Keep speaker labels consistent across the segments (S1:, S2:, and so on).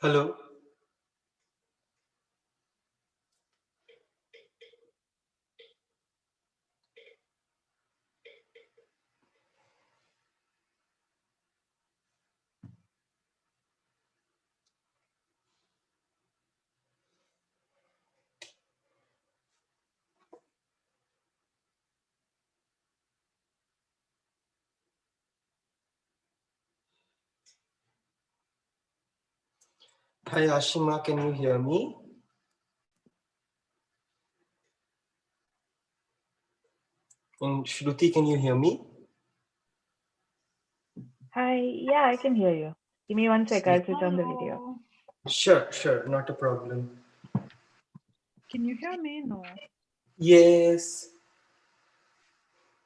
S1: Hello. Hi Ashima, can you hear me? And Shruti, can you hear me?
S2: Hi, yeah, I can hear you. Give me 1 sec, I'll switch on the video.
S1: Sure, not a problem.
S3: Can you hear me? No.
S1: Yes.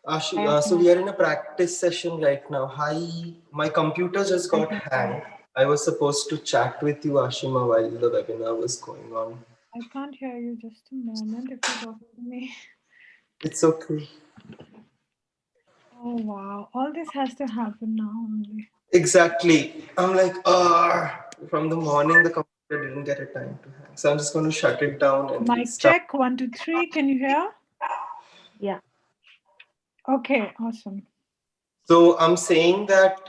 S1: So we
S3: no.
S1: are in a practice session right now. Hi, my computer just got hanged. I was supposed to chat with you, Ashima, while the webinar was going on.
S3: I can't hear you. Just a moment if you talk to me.
S1: It's okay.
S3: Oh, wow. All this has to happen now only.
S1: Exactly. I'm like, from the morning, the computer didn't get a time to hang. So I'm just going to shut it down and
S3: Mic
S1: restart.
S3: check, 1, 2, 3. Can you hear?
S2: Yeah.
S3: Okay, awesome.
S1: So I'm saying that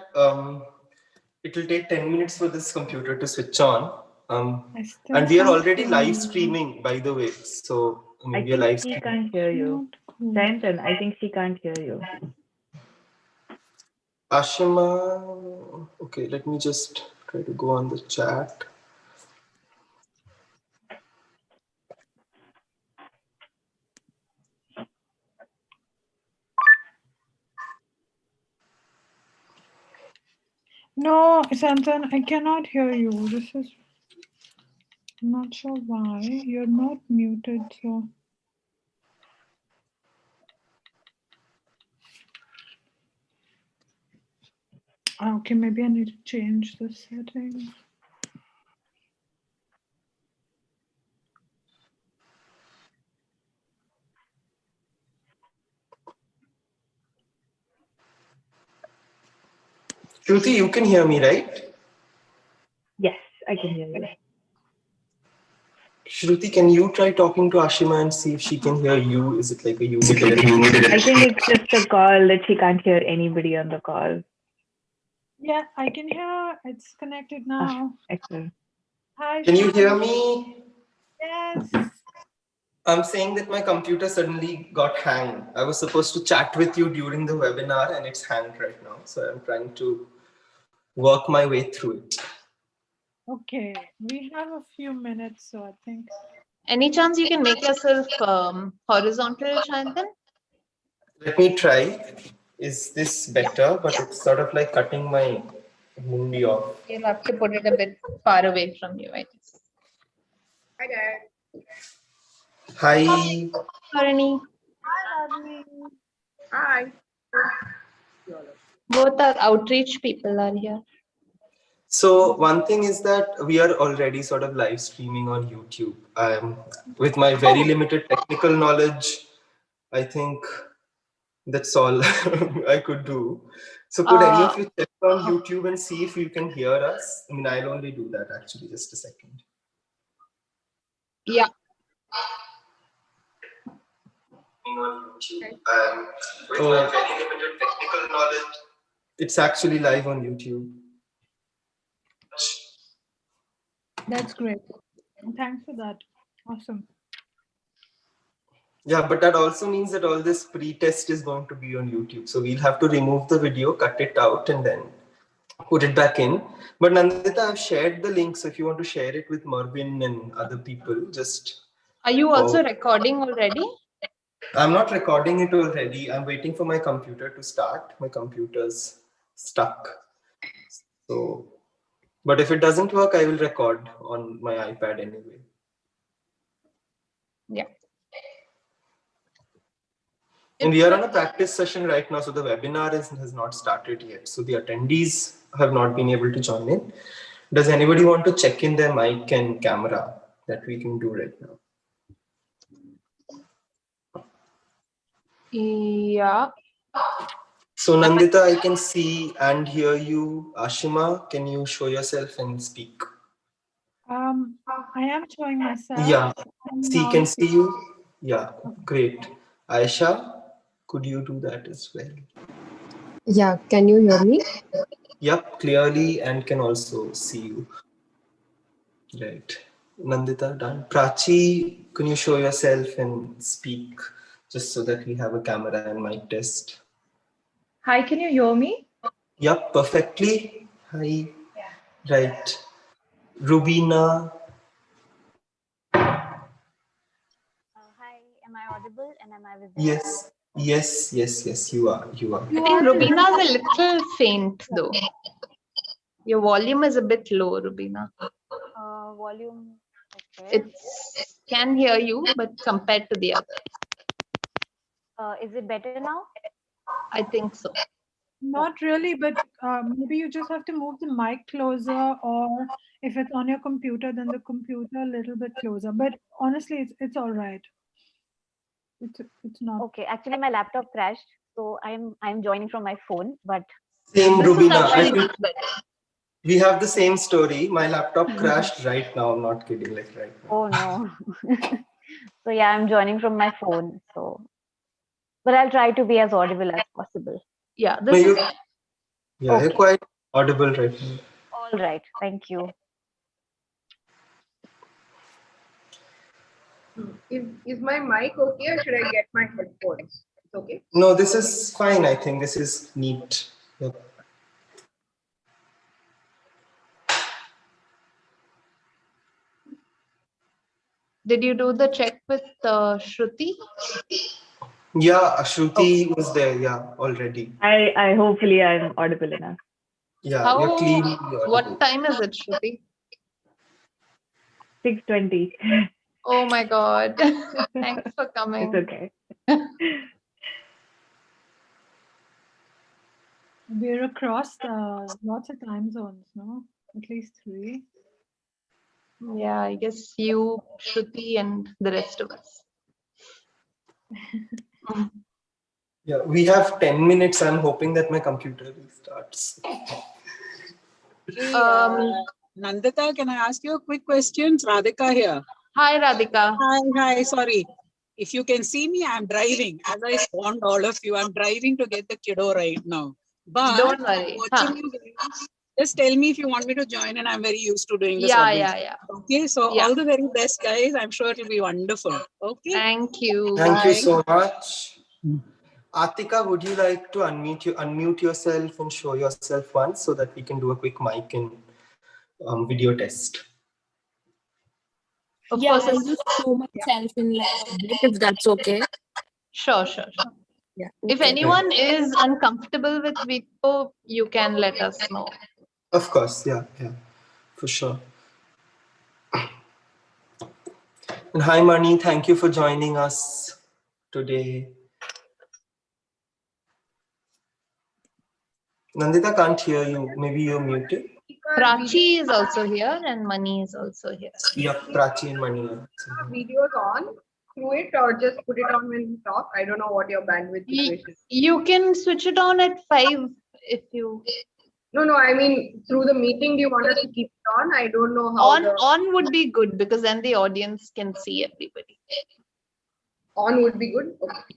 S1: it will take 10 minutes for this computer to switch on. And we are already live streaming, by the way. So
S2: I
S1: we are
S2: think
S1: live
S2: she
S1: streaming.
S2: can't hear you.
S3: Cool.
S2: Jayantan, I think she can't hear you.
S1: Ashima, okay, let me just try to go on the chat.
S3: No, Santan, I cannot hear you. This is I'm not sure why. You're not muted, so. Okay, maybe I need to change the setting.
S1: Shruti, you can hear me, right?
S2: Yes, I can hear you.
S1: Shruti, can you try talking to Ashima and see if she can hear you? Is it like a you?
S2: I think it's just a call that she can't hear anybody on the call.
S3: Yeah, I can hear. It's connected now.
S2: Excellent.
S3: Hi,
S1: Can you
S3: Shruti.
S1: hear me?
S3: Yes.
S1: I'm saying that my computer suddenly got hanged. I was supposed to chat with you during the webinar and it's hanged right now. So I'm trying to work my way through it.
S3: Okay, we have a few minutes, so I think.
S4: Any chance you can make yourself horizontal, Chantan?
S1: Let me try. Is this better? But it's sort of like cutting my mundi off.
S4: You'll have to put it a bit far away from you, I guess. Hi, guys.
S1: Hi.
S4: Harini.
S3: Hi, Radmi.
S4: Hi. Both our outreach people are here.
S1: So one thing is that we are already sort of live streaming on YouTube. With my very limited technical knowledge, I think that's all I could do. So could any of you check on YouTube and see if you can hear us? I mean, I'll only do that actually, just a second.
S4: Yeah.
S1: On YouTube. With my very limited technical knowledge, it's actually live on YouTube.
S3: That's great. Thanks for that. Awesome.
S1: Yeah, but that also means that all this pre-test is going to be on YouTube. So we'll have to remove the video, cut it out, and then put it back in. But Nandita, I've shared the link. So if you want to share it with Marvin and other people, just...
S4: Are you also recording already?
S1: I'm not recording it already. I'm waiting for my computer to start. My computer's stuck. So, but if it doesn't work, I will record on my iPad anyway.
S4: Yeah.
S1: And we are on a practice session right now, so the webinar has not started yet. So the attendees have not been able to join in. Does anybody want to check in their mic and camera? That we can do right now.
S4: Yeah.
S1: So Nandita, I can see and hear you. Ashima, can you show yourself and speak?
S3: I am showing myself.
S1: Yeah,
S3: And
S1: she
S3: now
S1: can
S3: you
S1: see you. Yeah, great. Aisha, could you do that as well?
S5: Yeah, can you hear me?
S1: Yep, clearly, and can also see you. Right. Nandita done. Prachi, can you show yourself and speak just so that we have a camera and mic test?
S4: Hi, can you hear me?
S1: Yep, perfectly. Hi. Right. Rubina.
S6: Hi, am I audible and am I visible?
S1: Yes. Yes, you are. You are.
S4: I think Rubina's a little faint though. Your volume is a bit low, Rubina.
S6: Volume, okay.
S4: It's can hear you, but compared to the other,
S6: Is it better now?
S4: I think so.
S3: Not really, but maybe you just have to move the mic closer, or if it's on your computer, then the computer a little bit closer. But honestly, it's all right. It's not.
S6: Okay, actually my laptop crashed, so I'm joining from my phone, but
S1: Same,
S4: This is
S1: Rubina. I
S4: actually
S1: think
S4: much better.
S1: we have the same story. My laptop crashed right now. I'm not kidding. Like right now.
S6: oh no. So yeah, I'm joining from my phone. So, but I'll try to be as audible as possible.
S4: Yeah,
S1: No,
S4: this is
S1: you.
S4: fine.
S1: Yeah, you're
S6: Okay,
S1: quite audible right now.
S6: all right. Thank you.
S7: Is my mic okay or should I get my headphones? It's okay.
S1: No, this is fine. I think this is neat. Yep.
S4: Did you do the check with Shruti?
S1: Yeah, Shruti was there. Yeah, already.
S2: I hopefully I'm audible enough.
S1: Yeah, you're
S4: How?
S1: clean.
S4: What time is it, Shruti?
S2: 6:20.
S4: Oh my God! Thanks for
S2: It's
S4: coming.
S2: okay.
S3: We're across lots of time zones, no? At least 3.
S4: Yeah, I guess you, Shruti, and the rest of us.
S1: Yeah, we have 10 minutes. I'm hoping that my computer restarts.
S8: Hey,
S4: Um,
S8: Nandita, can I ask you a quick question? It's Radhika here.
S4: Hi, Radhika.
S8: Hi, sorry. If you can see me, I'm driving. As I warned all of you, I'm driving to get the kiddo right now. But
S4: Don't worry.
S8: watching you guys, just tell me if you want me to join, and I'm very used to doing this.
S4: Yeah,
S8: obviously.
S4: yeah.
S8: Okay, so
S4: Yeah.
S8: all the very best, guys. I'm sure it'll be wonderful. Okay.
S4: Thank you.
S1: Thank you
S8: Bye.
S1: so much. Atika, would you like to unmute yourself and show yourself once so that we can do a quick mic and video test?
S4: Of
S9: Yeah,
S4: course,
S9: I'll
S4: it's
S9: just show myself in like a bit if that's okay.
S4: sure.
S9: Yeah.
S4: If
S9: Okay.
S4: anyone is uncomfortable with video, you can let us know.
S1: Of course, yeah, for sure. And hi, Mani, thank you for joining us today. Nandita can't hear you. Maybe you're muted.
S4: Prachi is also here and Mani is also here.
S1: Yeah, Prachi and Mani. are also here.
S7: Videos on through it or just put it on when you talk. I don't know what your bandwidth situation is.
S4: You can switch it on at 5 if you...
S7: No, I mean through the meeting, do you want us to keep it on? I don't know how
S4: On would be good because then the audience can see everybody.
S7: on would be good. Okay.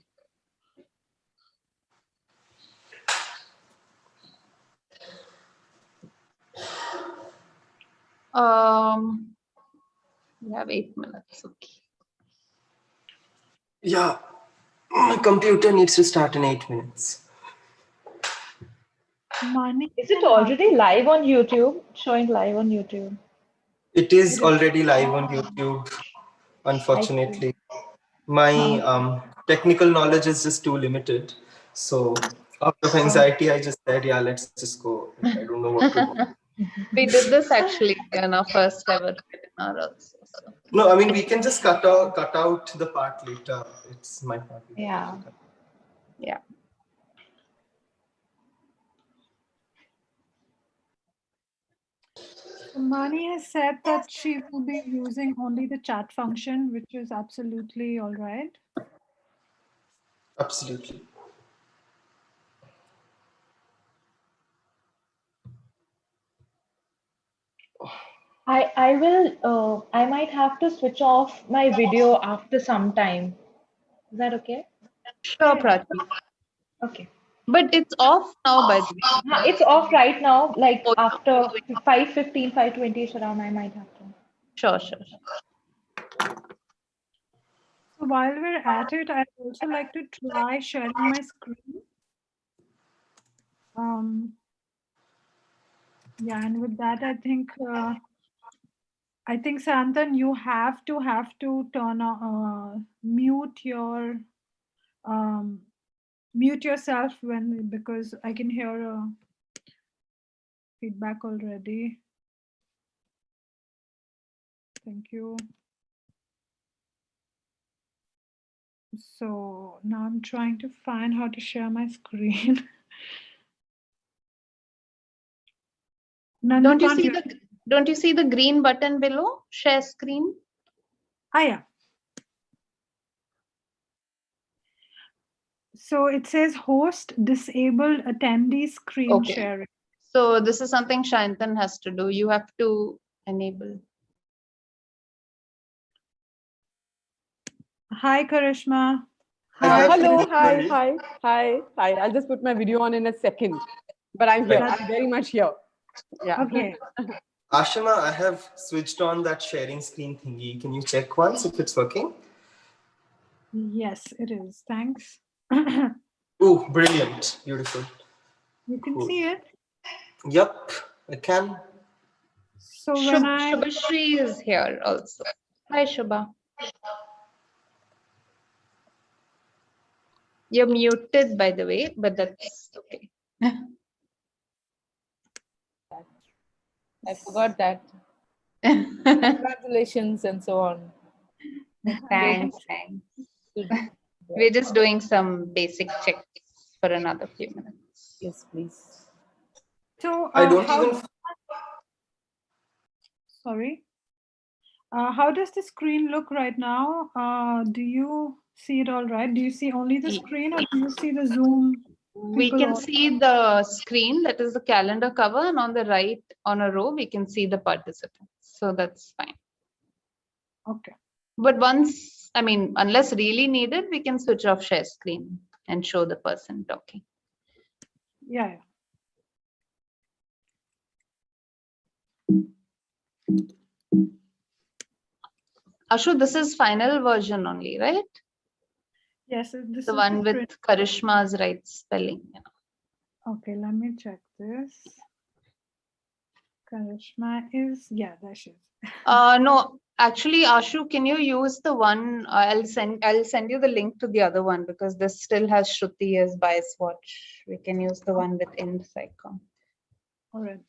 S4: We have 8 minutes. Okay.
S1: Yeah, my computer needs to start in 8 minutes.
S3: Mani,
S4: Is it already live on YouTube? Showing live on YouTube.
S1: It is already live on YouTube,
S4: I
S1: unfortunately. My technical knowledge is just too limited. So out of anxiety, I just said, yeah, let's just go. I don't know what to do.
S4: We did this actually in our first ever webinar also. So.
S1: No, I mean, we can just cut out the part later. It's my part.
S4: Yeah.
S3: Mani has said that she will be using only the chat function, which is absolutely all right.
S1: Absolutely.
S6: I will I might have to switch off my video after some time. Is that okay?
S4: Sure, Prachi.
S6: Okay.
S4: But it's off now, by the way.
S6: It's off right now, like
S4: Oh,
S6: after 5:15, 5:20 around, I might have to.
S4: sure, sure.
S3: So while we're at it, I'd also like to try sharing my screen. Yeah, and with that, I think Santan, you have to turn on mute yourself because I can hear feedback already. Thank you. So now I'm trying to find how to share my screen.
S4: Don't you see the green button below? Share screen.
S3: Ah, yeah. So it says host disabled attendee screen
S4: Okay.
S3: sharing.
S4: So this is something Shantan has to do. You have to enable.
S3: Hi, Karishma.
S10: Hello,
S1: Karishma.
S10: hi. I'll just put my video on in a second, but I'm here. I'm very much here. Yeah.
S3: Okay.
S1: Ashima, I have switched on that sharing screen thingy. Can you check once if it's working?
S3: Yes, it is. Thanks.
S1: Oh, brilliant. Beautiful.
S3: You can
S1: Cool.
S3: see it.
S1: Yep, I can.
S3: So when
S4: Shubhashri is here also. Hi, Shubha. You're muted, by the way, but that's okay.
S9: I forgot that. Congratulations and so on.
S4: Thanks. We're just doing some basic checks for another few minutes.
S9: Yes, please.
S3: So
S1: I don't even.
S3: Sorry. How does the screen look right now? Do you see it all right? Do you see only the screen or do you see the Zoom?
S4: We can see the screen, that is the calendar cover, and on the right on a row, we can see the participants. So that's fine.
S3: Okay.
S4: But unless really needed, we can switch off share screen and show the person talking.
S3: Yeah.
S4: Ashu, this is final version only, right?
S3: Yes, this
S4: the
S3: is
S4: one with Karishma's right spelling.
S3: Okay, let me check this. Karishma is, yeah, there she is.
S4: No, actually, Ashu, can you use the one? I'll send you the link to the other one because this still has Shruti as bias watch. We can use the one with end icon.
S3: All right.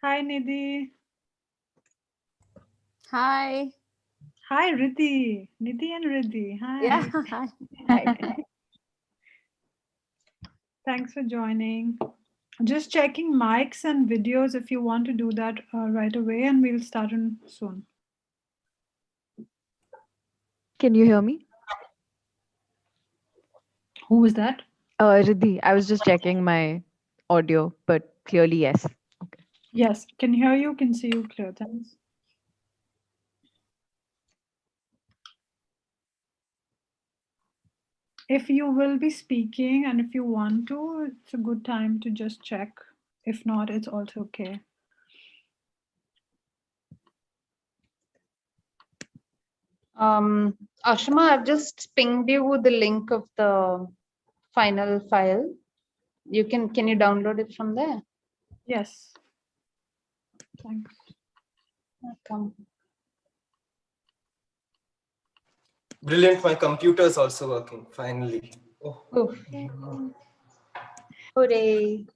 S3: Hi, Nidhi.
S11: Hi.
S3: Hi, Riddhi. Nidhi and Riddhi. Hi.
S11: Yeah. Hi.
S3: Thanks for joining. Just checking mics and videos if you want to do that right away, and we'll start in soon.
S12: Can you hear me?
S3: Who was that?
S12: Riddhi, I was just checking my audio, but clearly yes. Okay.
S3: Yes, can hear you, can see you clear. Thanks. If you will be speaking and if you want to, it's a good time to just check. If not, it's also okay.
S4: Ashima, I've just pinged you the link of the final file. Can you download it from there?
S3: Yes. Thanks.
S4: Welcome.
S1: Brilliant, my computer is also working, finally. Oh.
S4: Hooray.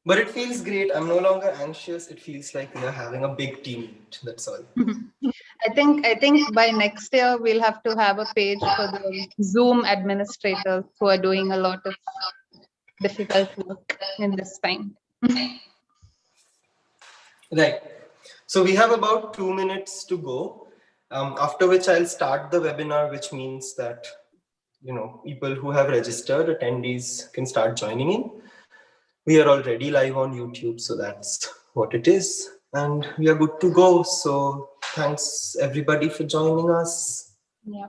S1: But it feels great. I'm no longer anxious. It feels like we are having a big team meet. That's all.
S4: I think by next year we'll have to have a page for the Zoom administrators who are doing a lot of difficult work in this time.
S1: Right. So we have about 2 minutes to go, after which I'll start the webinar, which means that people who have registered, attendees can start joining in. We are already live on YouTube, so that's what it is. And we are good to go. So thanks everybody for joining us.
S4: Yeah.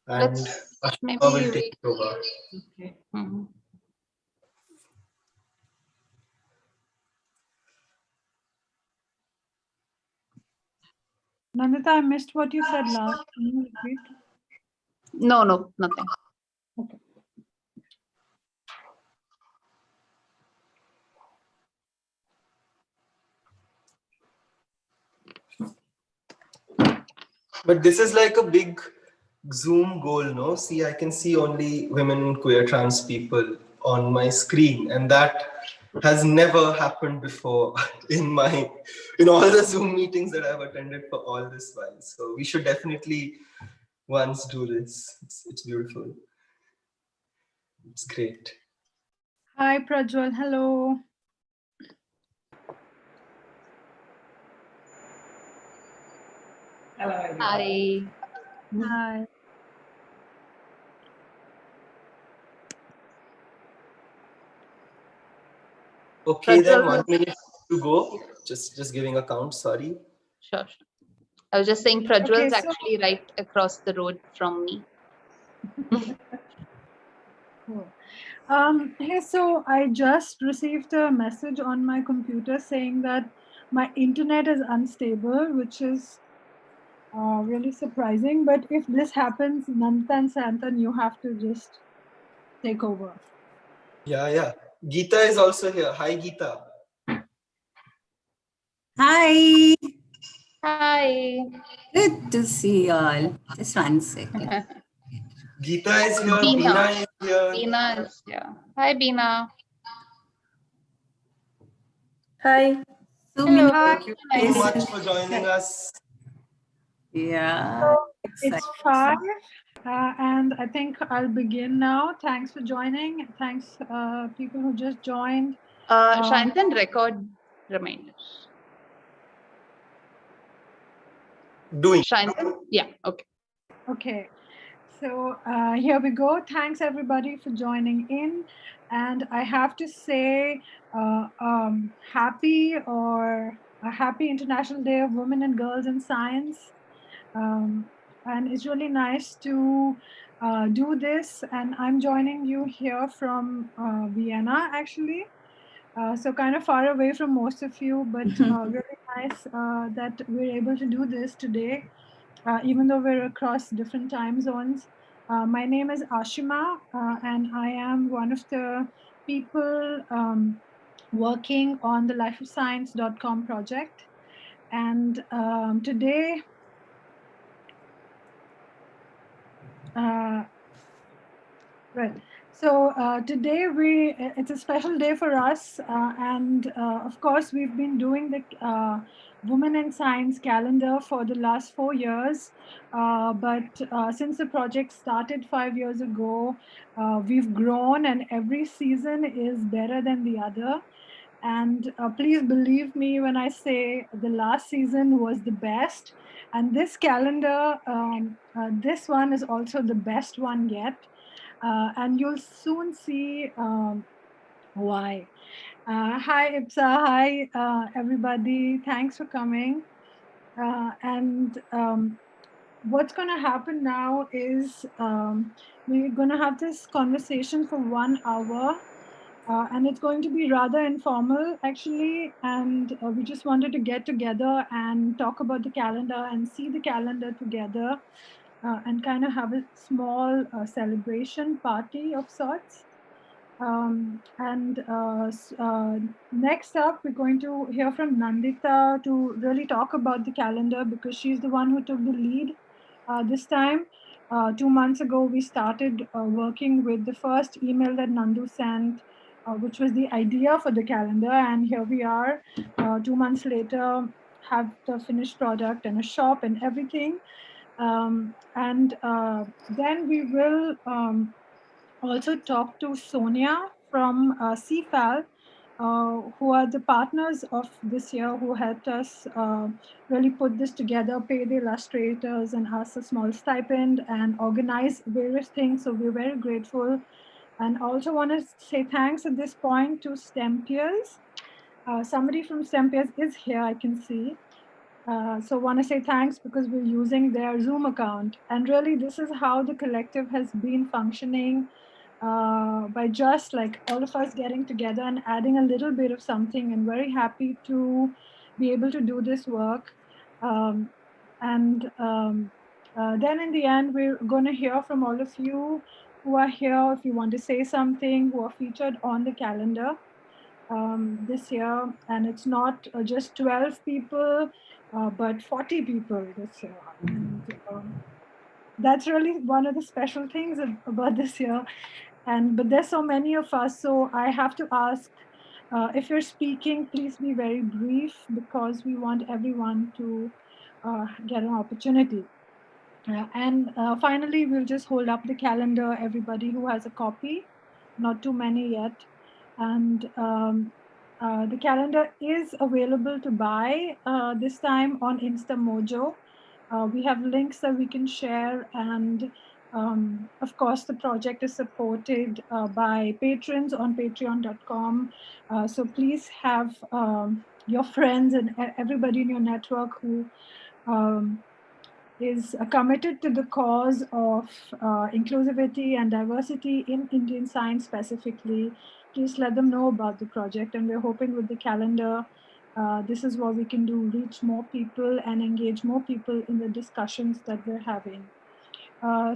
S1: And
S4: Let's
S1: Ashima
S4: maybe
S1: will take over.
S4: Okay. Mhm.
S3: Nandita, I missed what you said last. Can you repeat?
S4: No, nothing.
S3: Okay.
S1: But this is like a big Zoom goal, no? See, I can see only women, queer, trans people on my screen, and that has never happened before in all the Zoom meetings that I've attended for all this while. So we should definitely once do this. It's beautiful. It's great.
S3: Hi, Prajwal. Hello.
S9: Hello, everyone.
S4: Hi.
S3: Hi.
S1: Okay, then
S4: Prajwal
S1: 1
S4: was-
S1: minute to go. Just giving a count. Sorry.
S4: Sure. I was just saying Prajwal's
S3: Okay, so-
S4: actually right across the road from me.
S3: Cool. Hey, so I just received a message on my computer saying that my internet is unstable, which is really surprising. But if this happens, Nandita and Santan, you have to just take over.
S1: Yeah. Geeta is also here. Hi, Geeta.
S13: Hi.
S4: Hi.
S13: Good to see you all. Just 1 second.
S1: Geeta is here.
S4: Beena.
S1: Beena is here.
S4: Beena is here. Hi, Beena.
S13: Hi. So
S4: Hello.
S1: Thank you so
S13: Hi.
S1: much for joining us.
S13: Yeah.
S3: It's 5, and I think I'll begin now. Thanks for joining. Thanks, people who just joined.
S4: Shantan, record reminders.
S1: Doing.
S4: Shantan? Yeah, okay.
S3: Okay, so here we go. Thanks everybody for joining in. And I have to say, happy International Day of Women and Girls in Science. And it's really nice to do this. And I'm joining you here from Vienna, actually. So kind of far away from most of you, but really nice that we're able to do this today, even though we're across different time zones. My name is Ashima, and I am one of the people working on the lifeofscience.com project. And today, right. So today it's a special day for us, and of course we've been doing the Women in Science calendar for the last 4 years, but since the project started 5 years ago, we've grown, and every season is better than the other. And please believe me when I say the last season was the best, and this calendar, this one is also the best one yet. And you'll soon see why. Hi, Ipsa. Hi, everybody. Thanks for coming. And what's going to happen now is we're going to have this conversation for 1 hour. And it's going to be rather informal, actually. And we just wanted to get together and talk about the calendar and see the calendar together. And kind of have a small celebration party of sorts. Next up, we're going to hear from Nandita to really talk about the calendar, because she's the one who took the lead this time. 2 months ago, we started working with the first email that Nandu sent, which was the idea for the calendar. And here we are, 2 months later, have the finished product and a shop and everything. Then we will also talk to Sonia from CFAL, who are the partners of this year, who helped us really put this together, pay the illustrators and us a small stipend and organize various things. So we're very grateful. And also want to say thanks at this point to Stempiers. Somebody from Stempiers is here, I can see. So want to say thanks because we're using their Zoom account. And really, this is how the collective has been functioning by just like all of us getting together and adding a little bit of something, and very happy to be able to do this work. Then in the end, we're going to hear from all of you who are here, if you want to say something, who are featured on the calendar this year. And it's not just 12 people, but 40 people this year. And that's really one of the special things about this year. But there's so many of us, so I have to ask, if you're speaking, please be very brief because we want everyone to get an opportunity. Finally, we'll just hold up the calendar, everybody who has a copy, not too many yet. And the calendar is available to buy this time on InstaMojo. We have links that we can share, and of course, the project is supported by patrons on patreon.com. So please have your friends and everybody in your network who is committed to the cause of inclusivity and diversity in Indian science specifically. Please let them know about the project, and we're hoping with the calendar, this is what we can do, reach more people and engage more people in the discussions that we're having.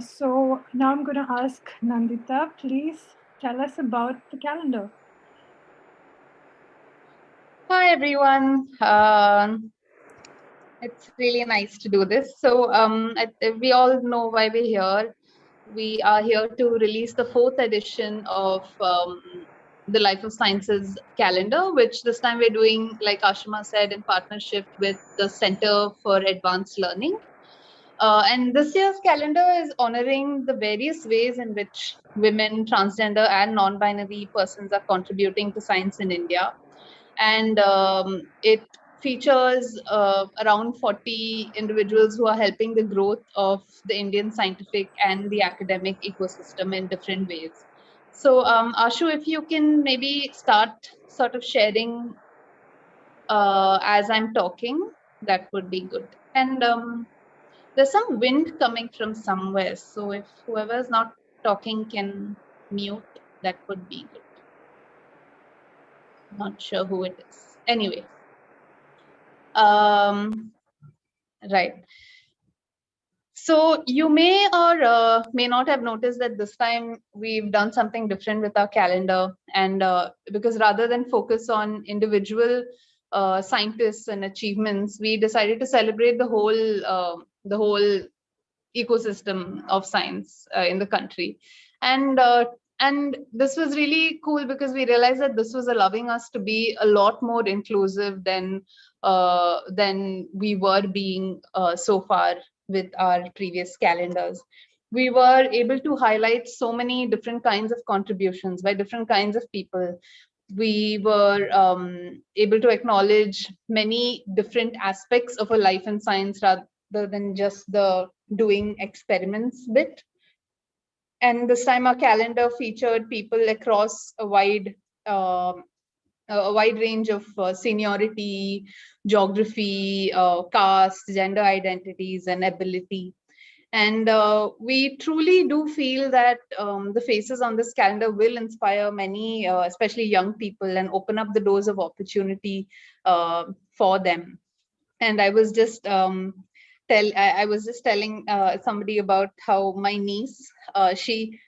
S3: So now I'm going to ask Nandita, please tell us about the calendar.
S4: Hi, everyone. It's really nice to do this. So we all know why we're here. We are here to release the 4th edition of the Life of Sciences calendar, which this time we're doing, like Ashima said, in partnership with the Center for Advanced Learning. And this year's calendar is honoring the various ways in which women, transgender and non-binary persons are contributing to science in India. And it features around 40 individuals who are helping the growth of the Indian scientific and the academic ecosystem in different ways. So Ashu, if you can maybe start sort of sharing as I'm talking, that would be good. And there's some wind coming from somewhere. So if whoever's not talking can mute, that would be good. Not sure who it is. Anyway. Right. So you may or may not have noticed that this time we've done something different with our calendar, and because rather than focus on individual scientists and achievements, we decided to celebrate the whole ecosystem of science in the country. And this was really cool because we realized that this was allowing us to be a lot more inclusive than we were being so far with our previous calendars. We were able to highlight so many different kinds of contributions by different kinds of people. We were able to acknowledge many different aspects of a life in science rather than just the doing experiments bit. And this time our calendar featured people across a wide range of seniority, geography, caste, gender identities, and ability. And we truly do feel that the faces on this calendar will inspire many, especially young people, and open up the doors of opportunity for them. And I was just I was just telling somebody about how my niece, she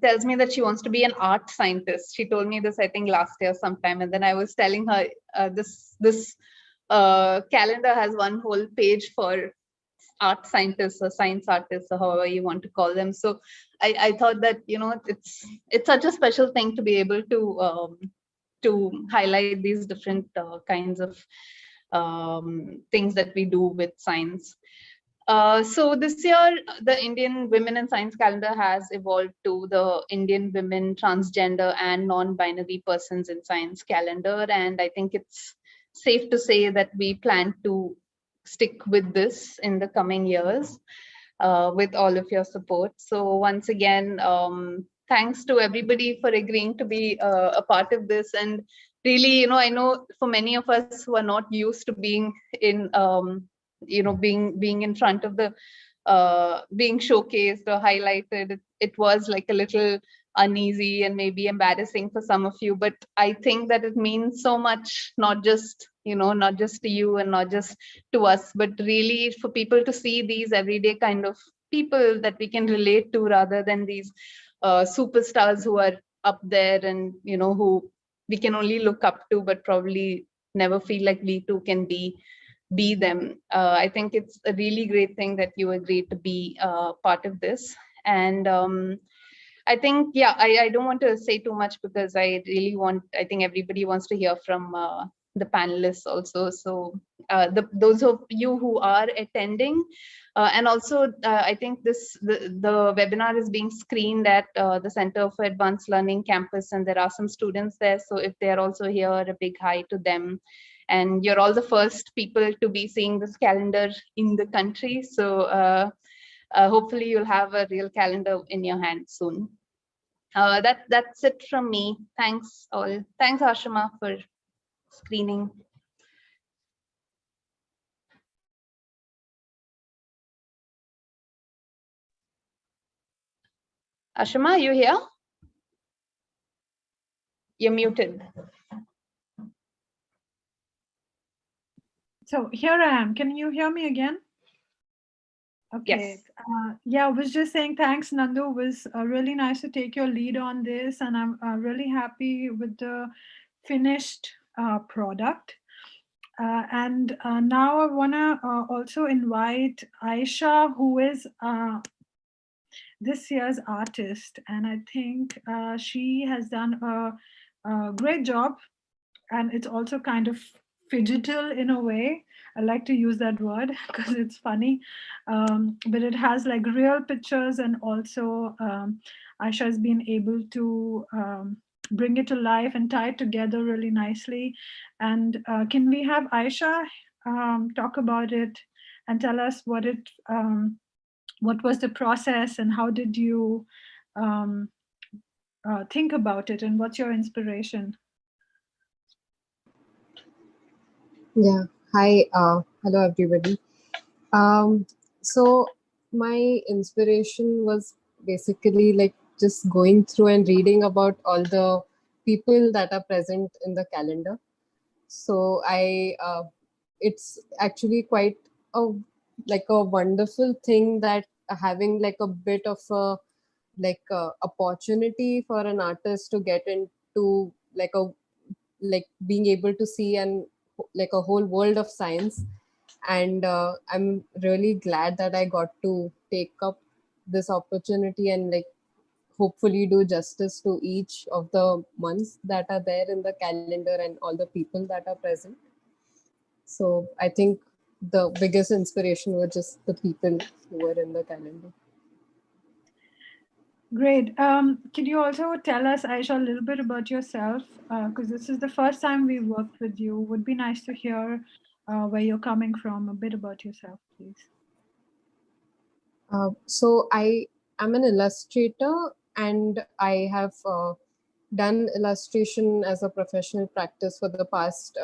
S4: tells me that she wants to be an art scientist. She told me this, I think, last year sometime. And then I was telling her this calendar has one whole page for art scientists or science artists or however you want to call them. So I thought that, you know, it's such a special thing to be able to highlight these different kinds of things that we do with science. So this year, the Indian Women in Science calendar has evolved to the Indian Women, Transgender and Non-Binary Persons in Science calendar. And I think it's safe to say that we plan to stick with this in the coming years with all of your support. So once again, thanks to everybody for agreeing to be a part of this. And really, I know for many of us who are not used to being in being in front of the being showcased or highlighted, it was like a little uneasy and maybe embarrassing for some of you, but I think that it means so much, not just not just to you and not just to us, but really for people to see these everyday kind of people that we can relate to, rather than these superstars who are up there and who we can only look up to, but probably never feel like we too can be them. I think it's a really great thing that you agreed to be part of this. And I think, yeah, I don't want to say too much because I think everybody wants to hear from the panelists also. So those of you who are attending, and also I think the webinar is being screened at the Center for Advanced Learning campus, and there are some students there. So if they're also here, a big hi to them. And you're all the first people to be seeing this calendar in the country. So hopefully you'll have a real calendar in your hand soon. That's it from me. Thanks all. Thanks Ashima for screening. Ashima, you here? You're muted.
S3: So here I am. Can you hear me again? Okay.
S4: Yes.
S3: Yeah, I was just saying thanks, Nandu. It was really nice to take your lead on this, and I'm really happy with the finished product. And now I want to also invite Aisha, who is this year's artist, and I think she has done a great job, and it's also kind of digital in a way. I like to use that word because it's funny, but it has like real pictures, and also Aisha has been able to bring it to life and tie it together really nicely. And can we have Aisha talk about it and tell us what was the process and how did you think about it, and what's your inspiration?
S5: Yeah. Hi. Hello, everybody. So my inspiration was basically like just going through and reading about all the people that are present in the calendar. So it's actually quite a like a wonderful thing that having like a bit of a opportunity for an artist to get into like being able to see and like a whole world of science. And I'm really glad that I got to take up this opportunity and like hopefully do justice to each of the months that are there in the calendar and all the people that are present. So I think the biggest inspiration were just the people who were in the calendar.
S3: Great. Can you also tell us, Aisha, a little bit about yourself? Because this is the first time we've worked with you. Would be nice to hear where you're coming from, a bit about yourself, please.
S5: So I am an illustrator, and I have done illustration as a professional practice for the past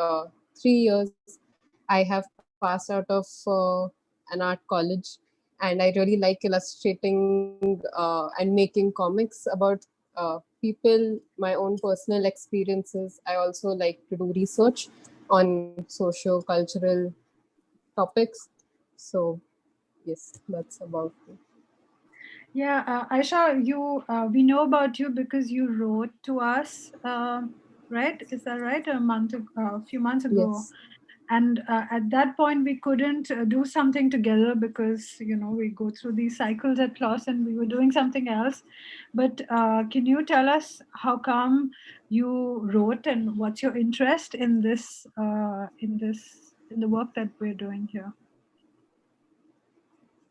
S5: 3 years. I have passed out of an art college, and I really like illustrating and making comics about people, my own personal experiences. I also like to do research on socio-cultural topics. So yes, that's about it.
S3: Yeah, Aisha, we know about you because you wrote to us, right? Is that right? A few months ago.
S5: Yes.
S3: And at that point, we couldn't do something together because, we go through these cycles at TLoS and we were doing something else. But can you tell us how come you wrote and what's your interest in in the work that we're doing here?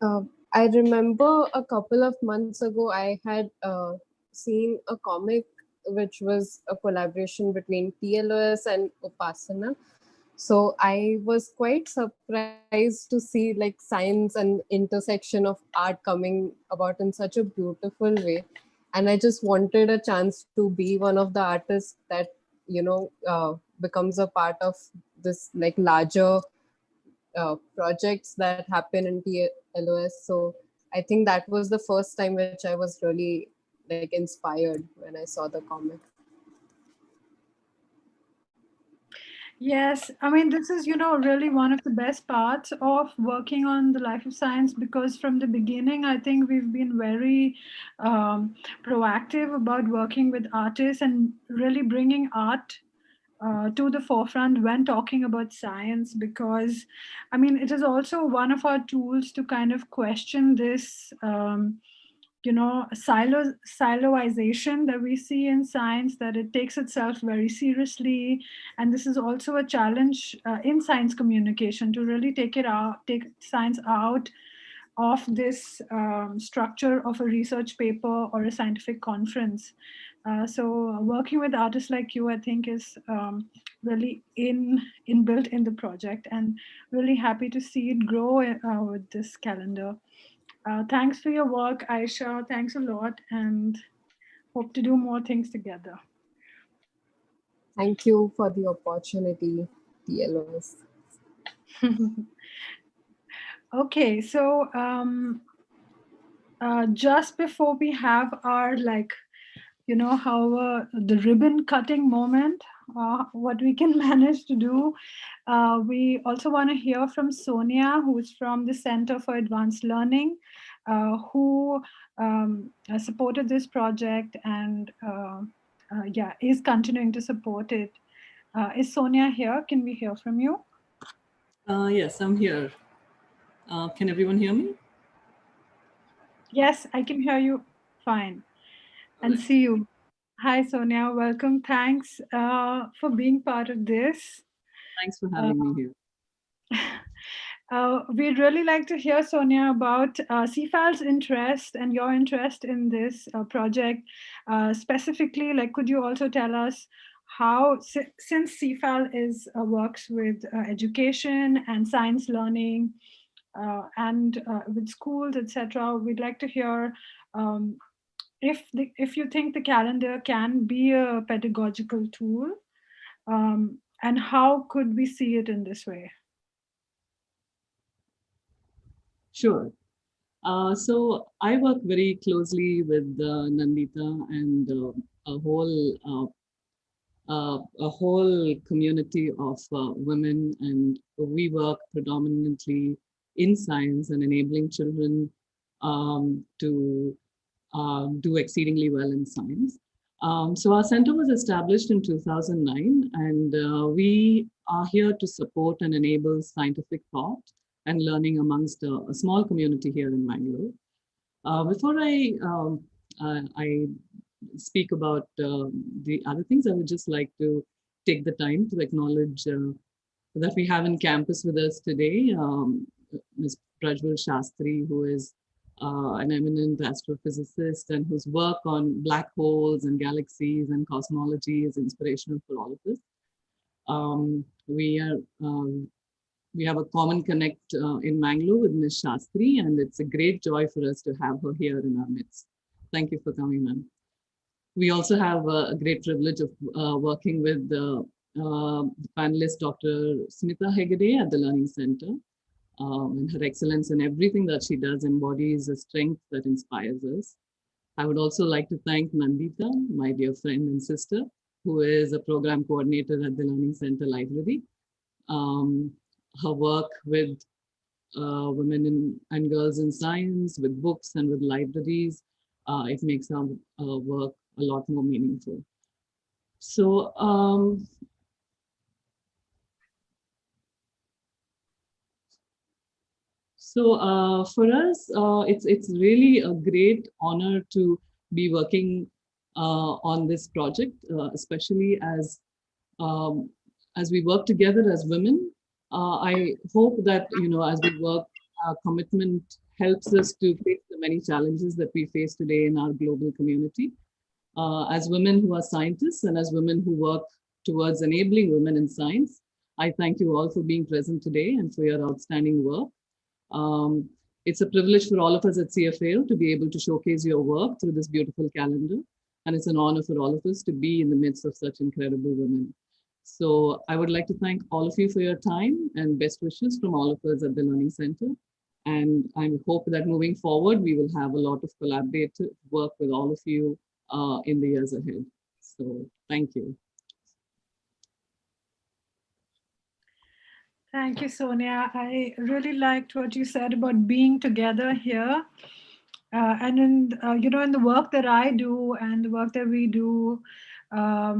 S5: Uh, I remember a couple of months ago, I had seen a comic which was a collaboration between TLoS and Upasana. So I was quite surprised to see like science and intersection of art coming about in such a beautiful way. And I just wanted a chance to be one of the artists that, becomes a part of this like larger projects that happen in TLOS. So I think that was the first time which I was really like inspired when I saw the comic.
S3: Yes, I mean, this is, really one of the best parts of working on the life of science, because from the beginning, I think we've been very proactive about working with artists and really bringing art to the forefront when talking about science, because I mean, it is also one of our tools to kind of question this siloization that we see in science, that it takes itself very seriously. And this is also a challenge in science communication, to really take science out of this structure of a research paper or a scientific conference. So working with artists like you, I think, is really inbuilt in the project, and really happy to see it grow with this calendar. Thanks for your work, Aisha. Thanks a lot, and hope to do more things together.
S5: Thank you for the opportunity, TLOS.
S3: Okay, so just before we have our how the ribbon cutting moment, what we can manage to do, we also want to hear from Sonia, who is from the Center for Advanced Learning, who supported this project and yeah, is continuing to support it. Is Sonia here? Can we hear from you?
S14: Yes, I'm here. Can everyone hear me?
S3: Yes, I can hear you fine and see you. Hi, Sonia. Welcome. Thanks for being part of this.
S14: Thanks for having me here.
S3: We'd really like to hear, Sonia, about CFAL's interest and your interest in this project. Specifically, could you also tell us how, since CFAL is works with education and science learning and with schools, etc., we'd like to hear if you think the calendar can be a pedagogical tool, and how could we see it in this way?
S14: Sure. So I work very closely with Nandita and a whole community of women, and we work predominantly in science and enabling children to do exceedingly well in science. So our center was established in 2009, and we are here to support and enable scientific thought and learning amongst a small community here in Mangalore. Before I speak about the other things, I would just like to take the time to acknowledge that we have in campus with us today Ms. Prajwal Shastri, who is an eminent astrophysicist and whose work on black holes and galaxies and cosmology is inspirational for all of us. We have a common connect in Mangalore with Ms. Shastri, and it's a great joy for us to have her here in our midst. Thank you for coming, ma'am. We also have a great privilege of working with the panelist, Dr. Smita Hegde at the Learning Center. And her excellence in everything that she does embodies a strength that inspires us. I would also like to thank Nandita, my dear friend and sister, who is a program coordinator at the Learning Center Library. Her work with women and girls in science, with books and with libraries, it makes our work a lot more meaningful. So for us, it's really a great honor to be working on this project, especially as we work together as women. I hope that as we work, our commitment helps us to face the many challenges that we face today in our global community. As women who are scientists and as women who work towards enabling women in science, I thank you all for being present today and for your outstanding work. It's a privilege for all of us at CFAO to be able to showcase your work through this beautiful calendar. And it's an honor for all of us to be in the midst of such incredible women. So I would like to thank all of you for your time and best wishes from all of us at the Learning Center. And I hope that moving forward, we will have a lot of collaborative work with all of you in the years ahead. So thank you.
S3: Thank you, Sonia. I really liked what you said about being together here. And in, in the work that I do and the work that we do at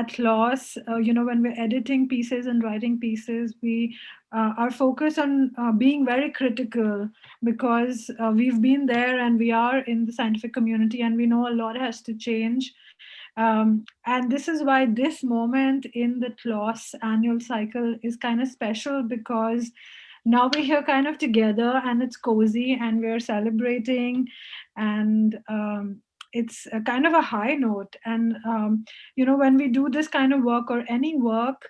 S3: TLoS, when we're editing pieces and writing pieces, we are focused on being very critical because we've been there and we are in the scientific community and we know a lot has to change. And this is why this moment in the TLoS annual cycle is kind of special, because now we're here kind of together and it's cozy and we're celebrating, and it's a kind of a high note. And when we do this kind of work or any work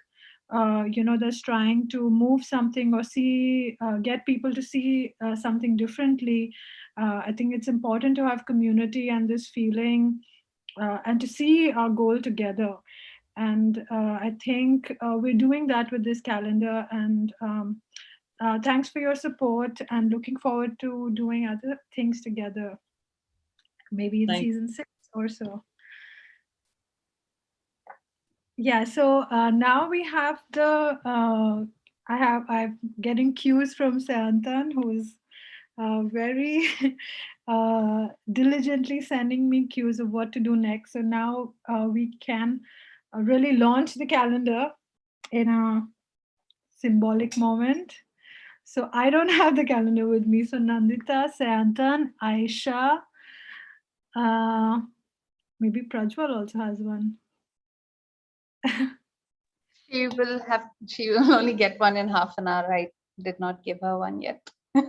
S3: that's trying to move something or see get people to see something differently, I think it's important to have community and this feeling and to see our goal together. And I think we're doing that with this calendar. And thanks for your support and looking forward to doing other things together, maybe in season 6 or so. Yeah, so now we have the, I'm getting cues from Sayantan, who's very diligently sending me cues of what to do next. So now we can really launch the calendar in a symbolic moment. So I don't have the calendar with me. So Nandita, Sayantan, Aisha, maybe Prajwal also has one.
S4: She will only get one in half an hour. I did not give her one yet. So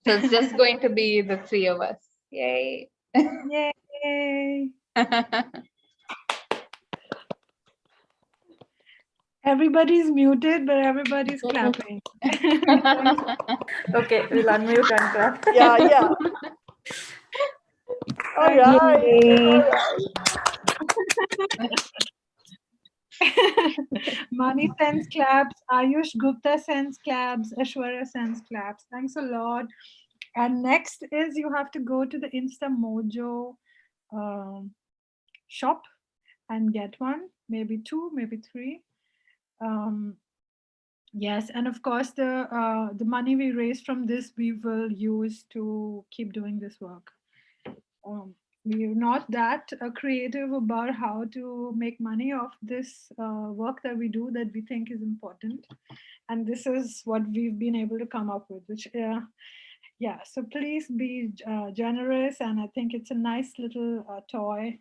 S4: it's just going to be the three of us. Yay.
S3: Yay. Everybody's muted, but everybody's clapping.
S2: Okay, we'll unmute and clap.
S10: Yeah, yeah. All right.
S3: Mani sends claps, Ayush Gupta sends claps, Ashwarya sends claps. Thanks a lot. And next is you have to go to the Insta Mojo shop and get one, maybe 2, maybe 3. Yes, and of course the money we raise from this we will use to keep doing this work. We're not that creative about how to make money off this work that we do that we think is important, and this is what we've been able to come up with, which yeah, so please be generous, and I think it's a nice little toy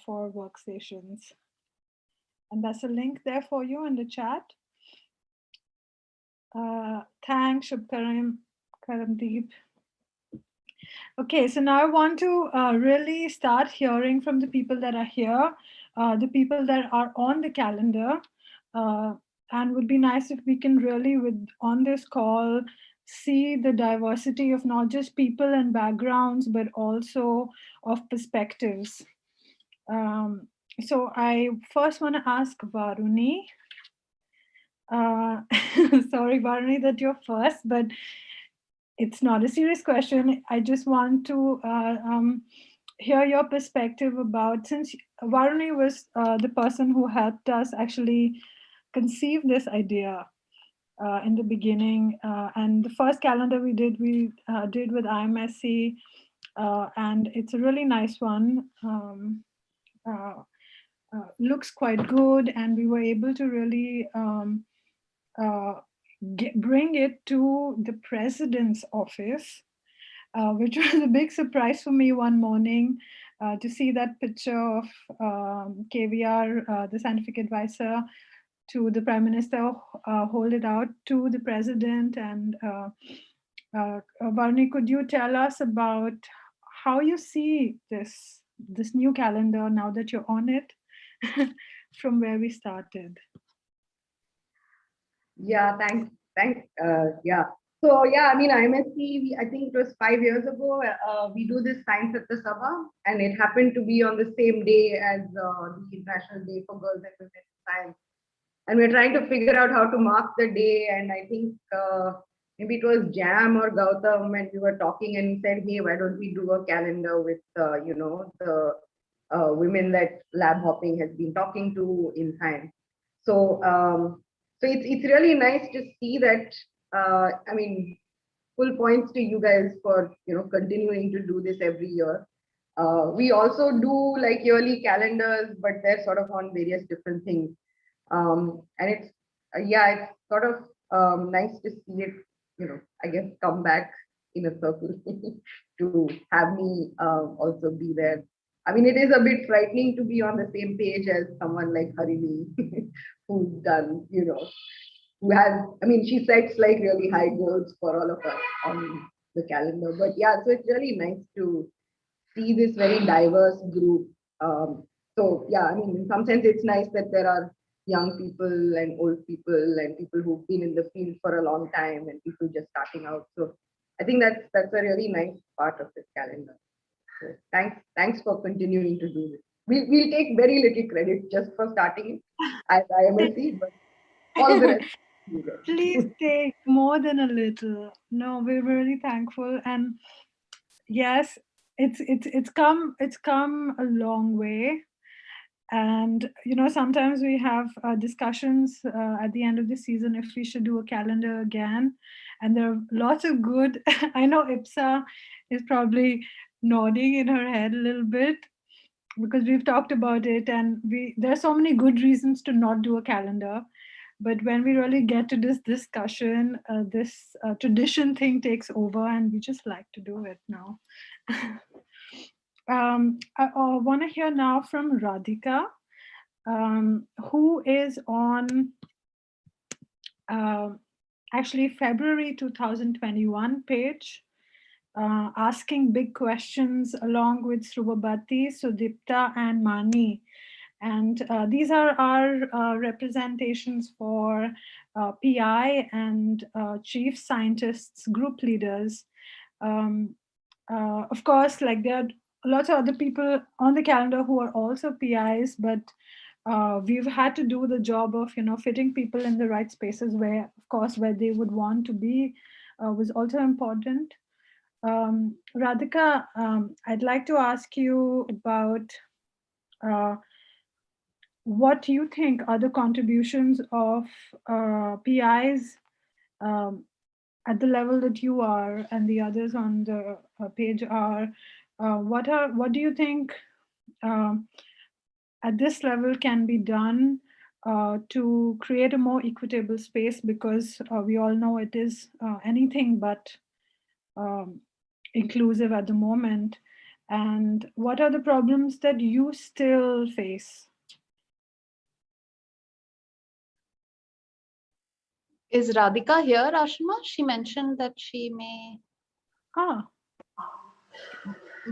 S3: for workstations, and that's a link there for you in the chat. Thanks, Karamdeep. Okay, so now I want to really start hearing from the people that are here, the people that are on the calendar, and would be nice if we can really, on this call, see the diversity of not just people and backgrounds, but also of perspectives. So I first want to ask Varuni. Sorry, Varuni, that you're first, but it's not a serious question. I just want to hear your perspective about, since Varuni was the person who helped us actually conceive this idea in the beginning. And the first calendar we did with IMSC, and it's a really nice one. Looks quite good, and we were able to really bring it to the president's office, which was a big surprise for me one morning to see that picture of KVR, the scientific advisor, to the Prime Minister, hold it out to the President. And Varni, could you tell us about how you see this new calendar now that you're on it from where we started?
S7: Yeah, thanks. Thanks. Yeah. So yeah, I mean, IMSC, I think it was 5 years ago, we do this Science at the Sabha, and it happened to be on the same day as the International Day for Girls and Women in Science. And we're trying to figure out how to mark the day. And I think maybe it was Jam or Gautam, and we were talking and he said, hey, why don't we do a calendar with, the women that lab hopping has been talking to in science. So, so it's really nice to see that, I mean, full points to you guys for, continuing to do this every year. We also do like yearly calendars, but they're sort of on various different things. And it's it's sort of nice to see it, I guess come back in a circle to have me also be there. I mean, it is a bit frightening to be on the same page as someone like Harini, who's done, who has, I mean, she sets like really high goals for all of us on the calendar. But yeah, so it's really nice to see this very diverse group. So yeah, I mean, in some sense, it's nice that there are young people and old people and people who've been in the field for a long time and people just starting out. So I think that's a really nice part of this calendar. So thanks for continuing to do this. We'll take very little credit just for starting it as IMSC, but all the rest.
S3: Please take more than a little. No, we're really thankful. And yes, it's come a long way. And sometimes we have discussions at the end of the season if we should do a calendar again, and there are lots of good I know Ipsa is probably nodding in her head a little bit because we've talked about it, and there are so many good reasons to not do a calendar. But when we really get to this discussion, this tradition thing takes over, and we just like to do it now. I want to hear now from Radhika, who is on actually February 2021 page, asking big questions along with Srubabati, Sudipta, and Mani. And these are our representations for PI and chief scientists, group leaders. Of course, like there are lots of other people on the calendar who are also PIs, but we've had to do the job of fitting people in the right spaces where, of course, where they would want to be was also important. Radhika, I'd like to ask you about what you think are the contributions of PIs at the level that you are and the others on the page are. What do you think at this level can be done to create a more equitable space, because we all know it is anything but inclusive at the moment, and what are the problems that you still face?
S4: Is Radhika here, Ashma? She mentioned that she may.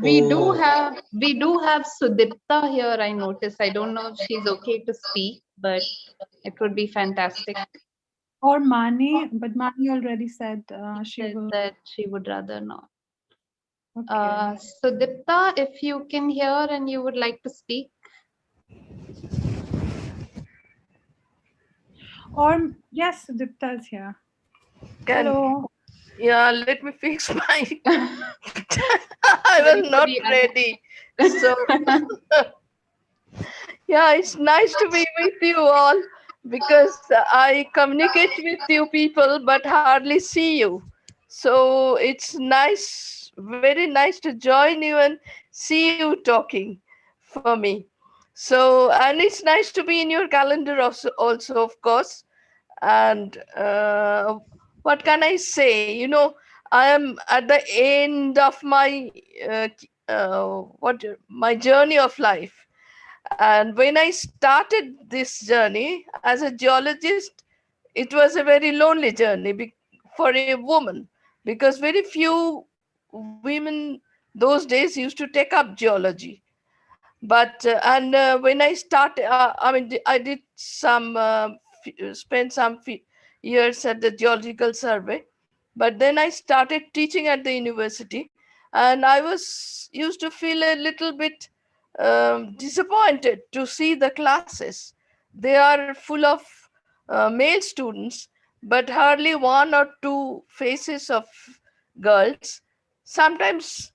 S4: We do have Sudipta here, I noticed. I don't know if she's okay to speak, but it would be fantastic.
S3: Or Mani, but Mani already said she will.
S4: That she would rather not.
S3: Okay.
S4: Sudipta, if you can hear and you would like to speak.
S3: Or yes, Sudipta is here. Hello.
S15: Yeah, let me fix my. I was not ready. So, yeah, it's nice to be with you all because I communicate with you people but hardly see you. So it's nice, very nice to join you and see you talking for me. So, and it's nice to be in your calendar also of course. And what can I say? I am at the end of my my journey of life, And when I started this journey as a geologist, it was a very lonely journey for a woman, because very few women those days used to take up geology. But and when I started, I mean, I did spent some years at the geological survey, but then I started teaching at the university, and I was used to feel a little bit disappointed to see the classes. They are full of male students, but hardly one or two faces of girls. Sometimes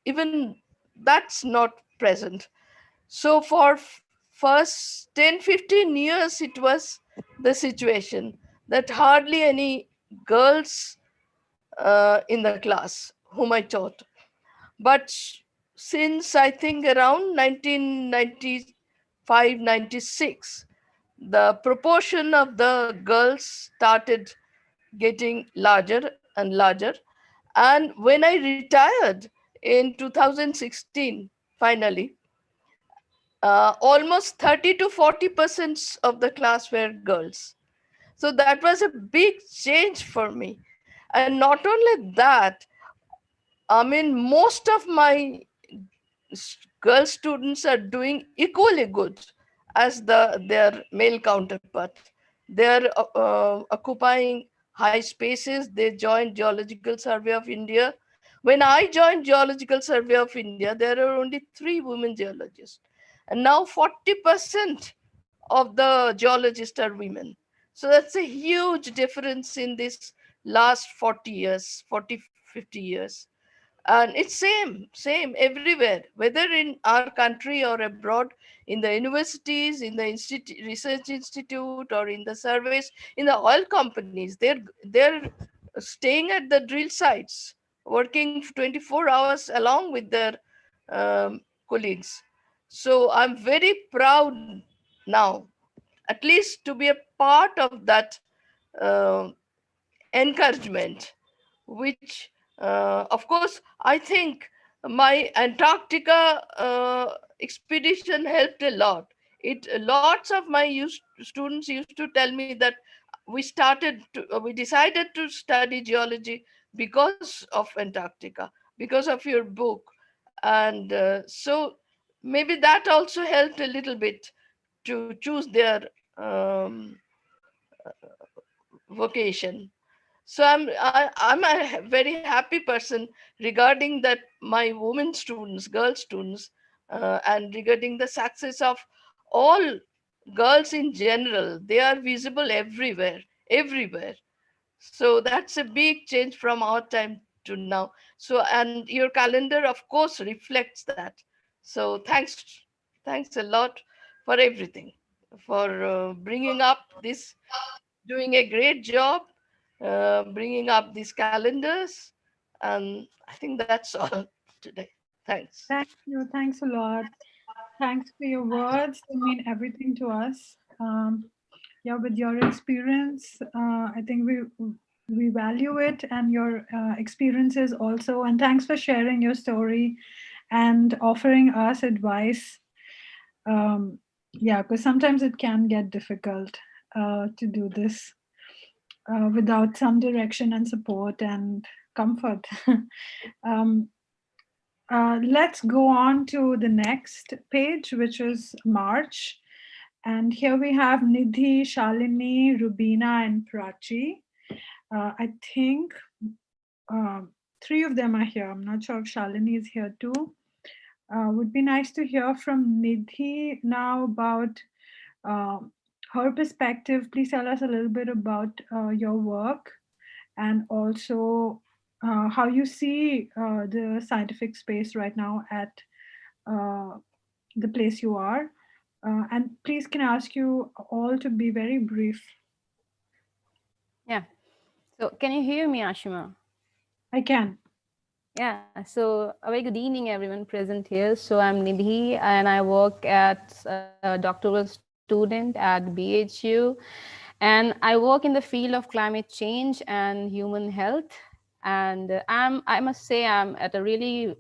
S15: even that's not present. So for first 10-15 years, it was the situation that hardly any girls in the class whom I taught. But since I think around 1995, 96, the proportion of the girls started getting larger and larger. And when I retired in 2016, finally, almost 30 to 40% of the class were girls. So that was a big change for me. And not only that, I mean, most of my girl students are doing equally good as their male counterpart. They are occupying high spaces. They joined Geological Survey of India. When I joined Geological Survey of India, there are only 3 women geologists. And now 40% of the geologists are women. So that's a huge difference in this last 40 years, 40, 50 years. And it's same everywhere, whether in our country or abroad, in the universities, in the research institute, or in the surveys, in the oil companies. They're staying at the drill sites, working 24 hours along with their colleagues. So I'm very proud now, at least, to be a part of that uh, encouragement, which, of course, I think my Antarctica expedition helped a lot. Lots of my students used to tell me that we decided to study geology because of Antarctica, because of your book. And so maybe that also helped a little bit to choose their um, vocation. So I'm a very happy person regarding that my women students, girl students, and regarding the success of all girls in general. They are visible everywhere, everywhere. So that's a big change from our time to now. So, and your calendar, of course, reflects that. So thanks a lot for everything, for bringing up this, doing a great job, bringing up these calendars. And I think that's all today. Thanks.
S3: Thank you. Thanks a lot. Thanks for your words. They mean everything to us. Yeah, with your experience, I think we value it, and your experiences also. And thanks for sharing your story and offering us advice. Yeah, because sometimes it can get difficult to do this without some direction and support and comfort. um, let's go on to the next page, which is March. And here we have Nidhi, Shalini, Rubina, and Prachi. I think 3 of them are here. I'm not sure if Shalini is here too. Would be nice to hear from Nidhi now about uh, her perspective. Please tell us a little bit about your work, and also how you see the scientific space right now at uh, the place you are. And please, can I ask you all to be very brief?
S11: Yeah. So can you hear me, Ashima?
S3: I can.
S11: Yeah. So a very good evening, everyone present here. So I'm Nidhi, and I work as a doctoral student at BHU, and I work in the field of climate change and human health. And I must say, I'm really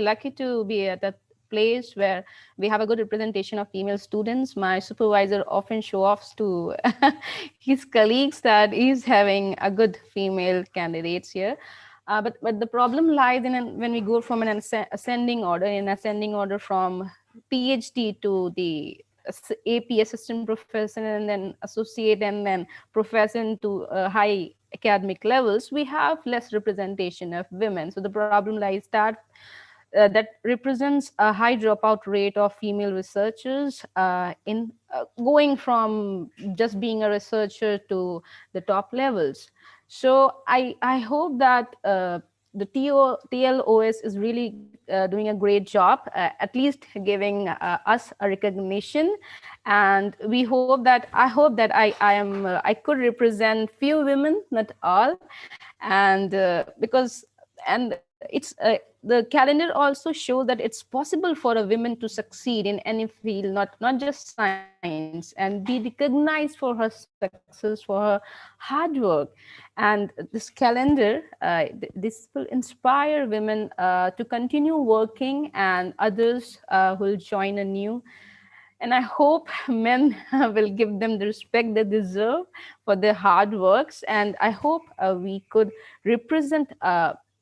S11: lucky to be at that place where we have a good representation of female students. My supervisor often show offs to his colleagues that he's having a good female candidates here. But the problem lies in when we go from an ascending order from PhD to the AP assistant professor and then associate and then professor into high academic levels, we have less representation of women. So the problem lies that represents a high dropout rate of female researchers in going from just being a researcher to the top levels. So I hope that the TLOS is really doing a great job, at least giving us a recognition, and I hope that I could represent few women, not all, and because and it's the calendar also shows that it's possible for a woman to succeed in any field, not just science, and be recognized for her success, for her hard work. And this calendar, this will inspire women to continue working, and others will join anew. And I hope men will give them the respect they deserve for their hard works. And I hope we could represent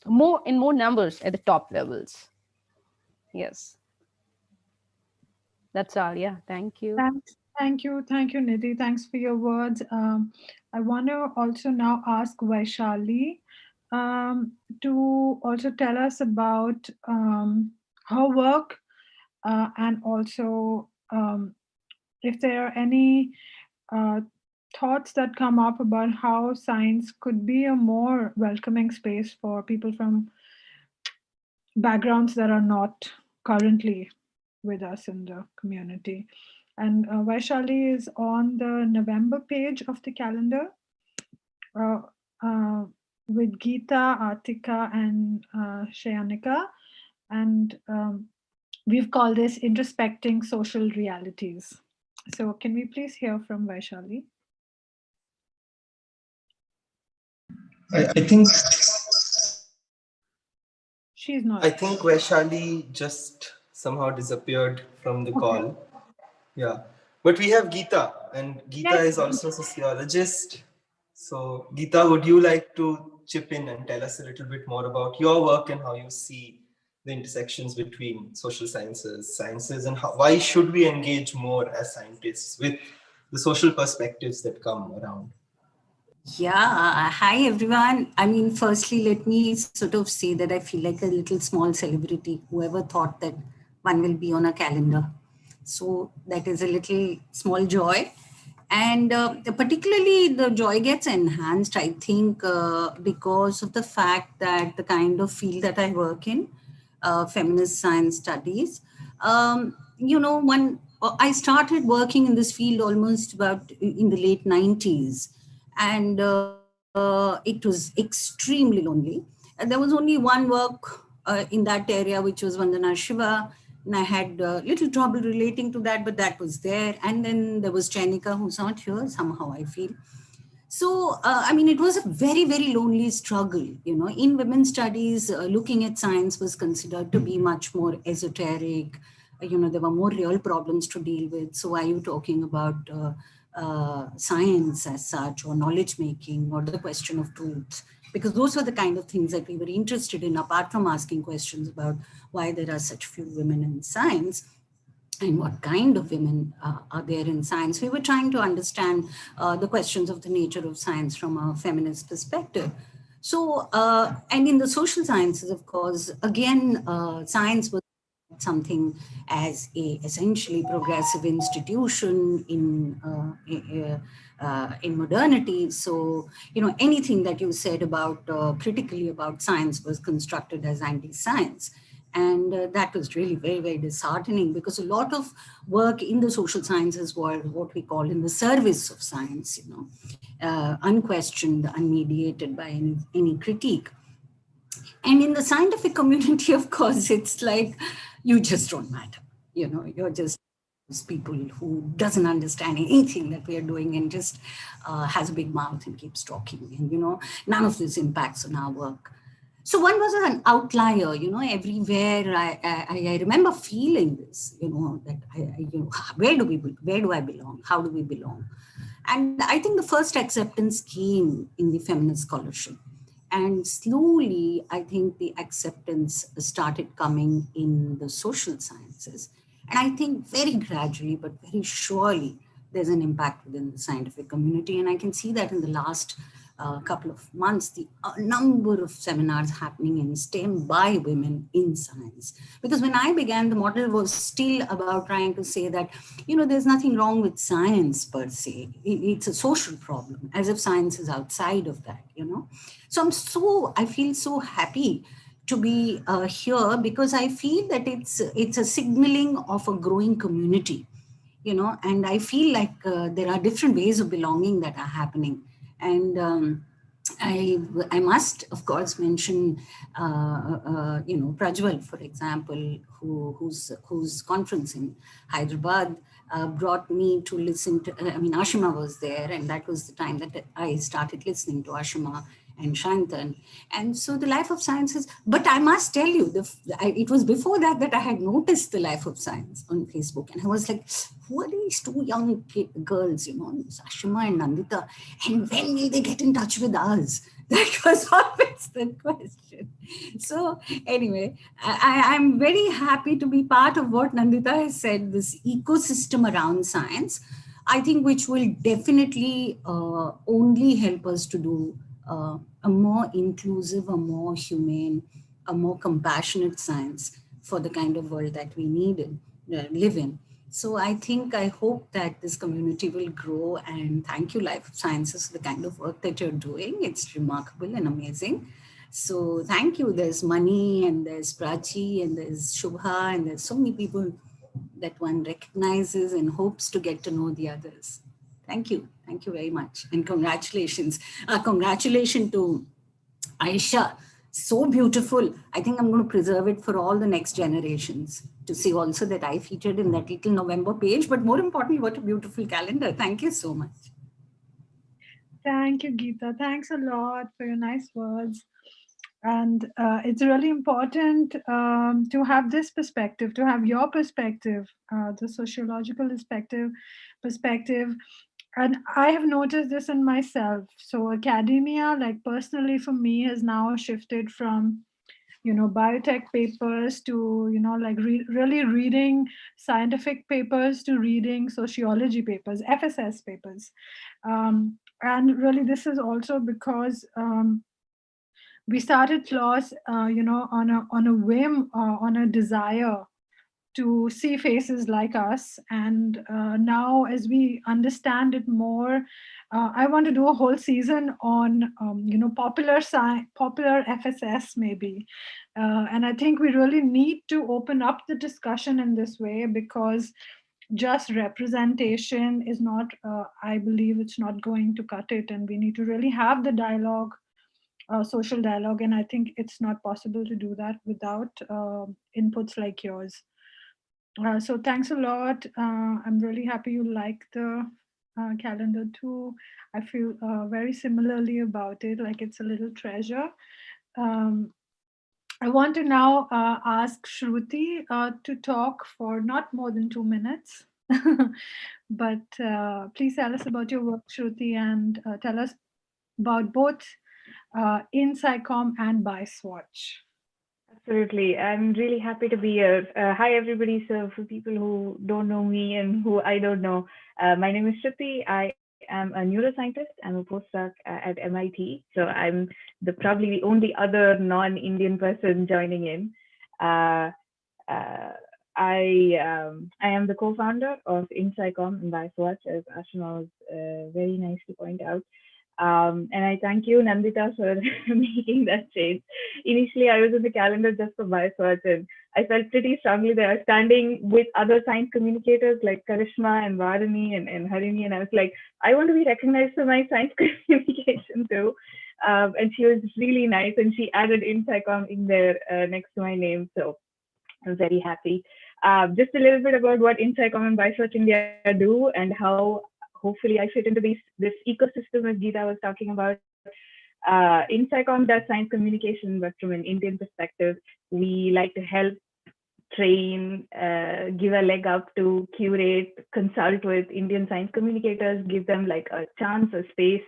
S11: more in more numbers at the top levels. Yes, that's all. Yeah, thank you.
S3: Thank you, Nidhi. Thanks for your words. I want to also now ask Vaishali to also tell us about her work and also if there are any uh, thoughts that come up about how science could be a more welcoming space for people from backgrounds that are not currently with us in the community. And Vaishali is on the November page of the calendar uh, uh, with Geeta, Artika, and Shayanika. And we've called this Introspecting Social Realities. So can we please hear from Vaishali?
S1: I think
S3: She's not.
S1: I think Vaishali just somehow disappeared from the call. Yeah. But we have Geeta, and Geeta is also a sociologist. So, Geeta, would you like to chip in and tell us a little bit more about your work and how you see the intersections between social sciences, and why should we engage more as scientists with the social perspectives that come around?
S13: Yeah, hi everyone. I mean, firstly, let me sort of say that I feel like a little small celebrity. Whoever thought that one will be on a calendar. So that is a little small joy. And particularly the joy gets enhanced, I think, because of the fact that the kind of field that I work in, feminist science studies, I started working in this field almost about in the late 90s, and it was extremely lonely. And there was only one work in that area, which was Vandana Shiva, and I had little trouble relating to that, but that was there. And then there was Chainika, who's not here somehow, I feel. So, I mean, it was a very, very lonely struggle. You know, in women's studies, looking at science was considered to be much more esoteric. There were more real problems to deal with. So, why are you talking about science as such, or knowledge making, or the question of truth? Because those were the kind of things that we were interested in, apart from asking questions about why there are such few women in science and what kind of women are there in science. We were trying to understand the questions of the nature of science from a feminist perspective. So, and in the social sciences, of course, again, science was something as a essentially progressive institution in modernity. So, anything that you said about critically about science was constructed as anti-science. And that was really very, very disheartening, because a lot of work in the social sciences were what we call in the service of science, unquestioned, unmediated by any critique. And in the scientific community, of course, it's like, you just don't matter. You're just people who doesn't understand anything that we are doing and just has a big mouth and keeps talking. And, none of this impacts on our work. So one was an outlier, everywhere I remember feeling this, that where do I belong? How do we belong? And I think the first acceptance came in the feminist scholarship. And slowly, I think the acceptance started coming in the social sciences. And I think very gradually, but very surely, there's an impact within the scientific community. And I can see that in the last couple of months, the number of seminars happening in STEM by women in science. Because when I began, the model was still about trying to say that, there's nothing wrong with science per se. It's a social problem, as if science is outside of that. So I feel so happy to be here because I feel that it's a signaling of a growing community, and I feel like there are different ways of belonging that are happening. And I must, of course, mention, Prajwal, for example, whose conference in Hyderabad brought me to listen to, Ashima was there, and that was the time that I started listening to Ashima and Shantan. And so the Life of Sciences, but I must tell you, it was before that I had noticed the Life of Science on Facebook. And I was like, who are these two young girls, Ashima and Nandita? And when will they get in touch with us? That was always the question. So anyway, I'm very happy to be part of what Nandita has said, this ecosystem around science, I think, which will definitely only help us to do a more inclusive, a more humane, a more compassionate science for the kind of world that we need and live in. So I hope that this community will grow, and thank you, Life Sciences, for the kind of work that you're doing. It's remarkable and amazing. So thank you. There's Mani, and there's Prachi, and there's Shubha, and there's so many people that one recognizes and hopes to get to know the others. Thank you. Thank you very much. And congratulations. Congratulations to Aisha. So beautiful. I think I'm going to preserve it for all the next generations to see also that I featured in that little November page. But more importantly, what a beautiful calendar. Thank you so much.
S3: Thank you, Geeta. Thanks a lot for your nice words. And it's really important to have this perspective, to have your perspective, the sociological perspective. And I have noticed this in myself. So academia, like personally for me, has now shifted from, biotech papers to, like really reading scientific papers to reading sociology papers, FSS papers. And really this is also because we started TLoS, on a whim, on a desire to see faces like us. And now as we understand it more, I want to do a whole season on, popular FSS maybe. And I think we really need to open up the discussion in this way, because just representation is not, I believe it's not going to cut it. And we need to really have the dialogue, social dialogue. And I think it's not possible to do that without inputs like yours. So thanks a lot. I'm really happy you like the calendar too. I feel very similarly about it, like it's a little treasure. I want to now ask Shruti to talk for not more than 2 minutes. But please tell us about your work, Shruti, and tell us about both in SciComm and by Swatch.
S2: Absolutely. I'm really happy to be here. Hi, everybody. So for people who don't know me and who I don't know, my name is Shruti. I am a neuroscientist. I'm a postdoc at MIT. So I'm probably the only other non-Indian person joining in. I am the co-founder of InSciComm and BioSwatch, as Ashima was very nice to point out. And I thank you, Nandita, for making that change. Initially, I was in the calendar just for BioSwatch, and I felt pretty strongly that I was standing with other science communicators like Karishma and Varani and Harini, and I was like, I want to be recognized for my science communication too. And she was really nice, and she added InSciComm in there next to my name, so I'm very happy. Just a little bit about what InSciComm and BioSwatch India do and how hopefully I fit into this ecosystem as Geeta was talking about. InSciComm does science communication, but from an Indian perspective, we like to help train, give a leg up to curate, consult with Indian science communicators, give them like a chance, a space,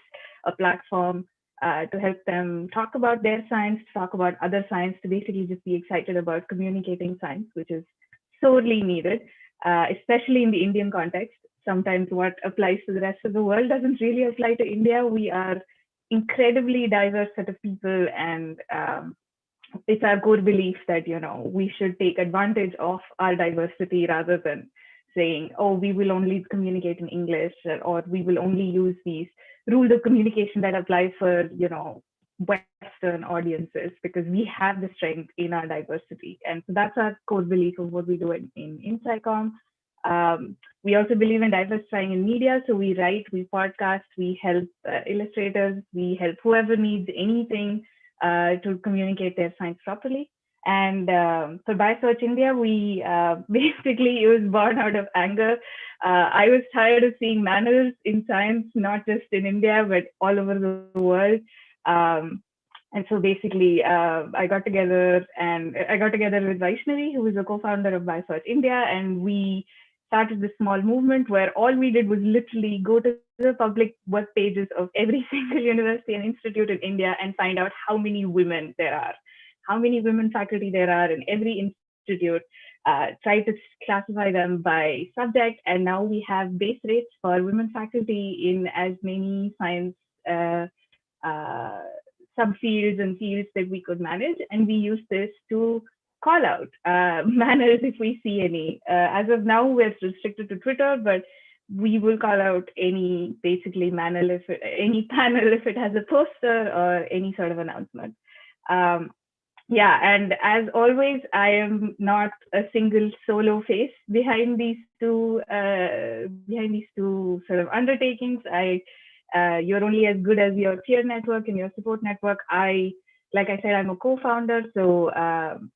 S2: a platform to help them talk about their science, talk about other science, to basically just be excited about communicating science, which is sorely needed, especially in the Indian context. Sometimes what applies to the rest of the world doesn't really apply to India. We are incredibly diverse set of people, and it's our core belief that we should take advantage of our diversity rather than saying, oh, we will only communicate in English, or we will only use these rules of communication that apply for Western audiences, because we have the strength in our diversity. And so that's our core belief of what we do in SciComm. We also believe in diversifying in media. So we write, we podcast, we help illustrators, we help whoever needs anything to communicate their science properly. And for BioSearch India, we basically, it was born out of anger. I was tired of seeing manners in science, not just in India, but all over the world. And so basically, I got together with Vaishnavi, who is a co-founder of BioSearch India, and we started this small movement where all we did was literally go to the public web pages of every single university and institute in India and find out how many women there are, how many women faculty there are in every institute, try to classify them by subject. And now we have base rates for women faculty in as many science subfields and fields that we could manage. And we use this to call out manners if we see any. As of now, we're restricted to Twitter, but we will call out any basically any panel if it has a poster or any sort of announcement. Yeah, and as always, I am not a single solo face behind these two sort of undertakings. You're only as good as your peer network and your support network. Like I said, I'm a co-founder. So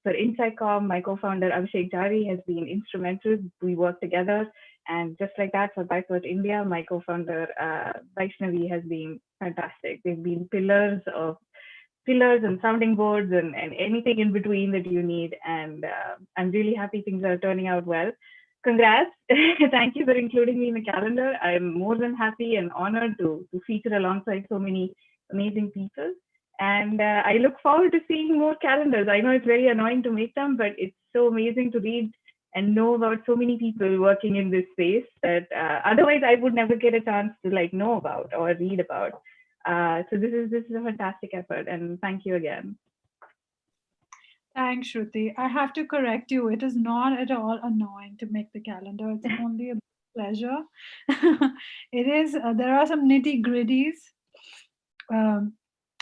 S2: for InSciComm, my co-founder Abhishek Jari has been instrumental. We work together, and just like that for BioSearch India, my co-founder Vaishnavi has been fantastic. They've been pillars and sounding boards and anything in between that you need. And I'm really happy things are turning out well. Congrats. Thank you for including me in the calendar. I'm more than happy and honored to feature alongside so many amazing people. And I look forward to seeing more calendars. I know it's very annoying to make them, but it's so amazing to read and know about so many people working in this space that otherwise I would never get a chance to know about or read about. So this is a fantastic effort, and thank you again.
S3: Thanks, Shruti. I have to correct you. It is not at all annoying to make the calendar. It's only a pleasure. It is. There are some nitty gritties,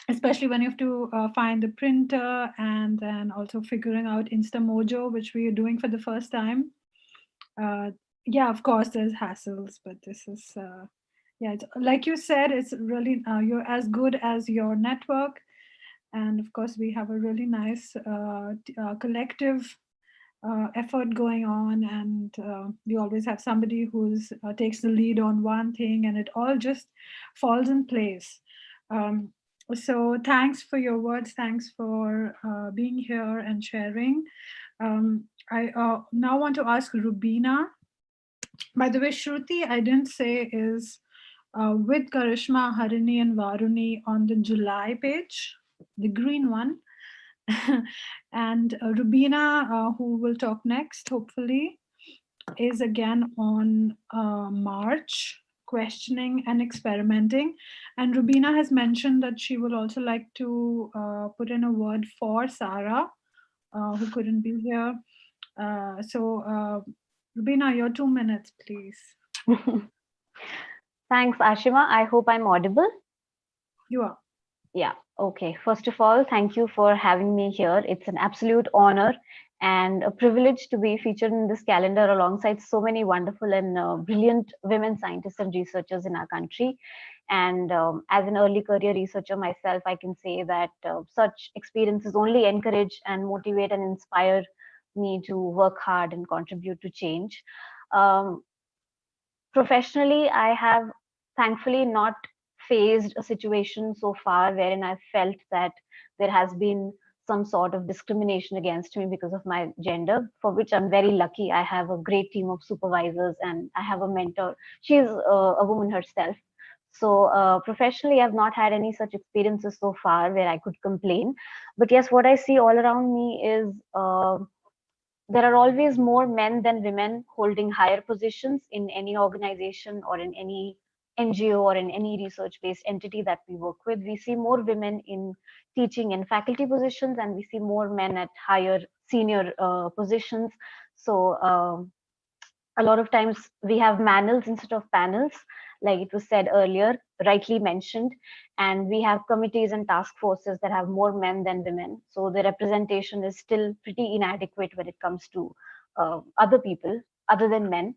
S3: especially when you have to find the printer and then also figuring out Instamojo, which we are doing for the first time. Yeah, of course, there's hassles, but this is. Yeah, like you said, it's really you're as good as your network. And of course, we have a really nice collective effort going on, and we always have somebody who's takes the lead on one thing, and it all just falls in place. So thanks for your words. Thanks for being here and sharing. I now want to ask Rubina. By the way, Shruti, I didn't say is with Karishma, Harini, and Varuni on the July page, the green one. And Rubina, who will talk next, hopefully, is again on March, questioning and experimenting. And Rubina has mentioned that she would also like to put in a word for Sarah, who couldn't be here. So, Rubina, your 2 minutes, please.
S6: Thanks, Ashima. I hope I'm audible.
S3: You are.
S6: Yeah, okay. First of all, thank you for having me here. It's an absolute honor and a privilege to be featured in this calendar alongside so many wonderful and brilliant women scientists and researchers in our country. And as an early career researcher myself, I can say that such experiences only encourage and motivate and inspire me to work hard and contribute to change. Professionally, I have thankfully not faced a situation so far wherein I felt that there has been some sort of discrimination against me because of my gender, for which I'm very lucky. I have a great team of supervisors and I have a mentor. She's a woman herself. So professionally, I've not had any such experiences so far where I could complain. But yes, what I see all around me is there are always more men than women holding higher positions in any organization or in any NGO or in any research based entity that we work with. We see more women in teaching and faculty positions, and we see more men at higher senior positions. So, a lot of times we have manels instead of panels, like it was said earlier, rightly mentioned, and we have committees and task forces that have more men than women. So the representation is still pretty inadequate when it comes to other people other than men.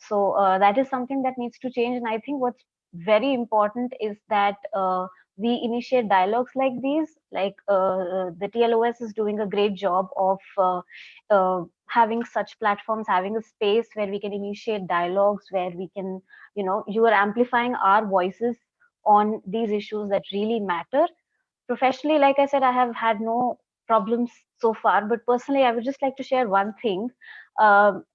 S6: So that is something that needs to change. And I think what's very important is that we initiate dialogues like these. Like the TLOS is doing a great job of having such platforms, having a space where we can initiate dialogues, where we can, you are amplifying our voices on these issues that really matter. Professionally, like I said, I have had no problems so far, but personally, I would just like to share one thing. Um,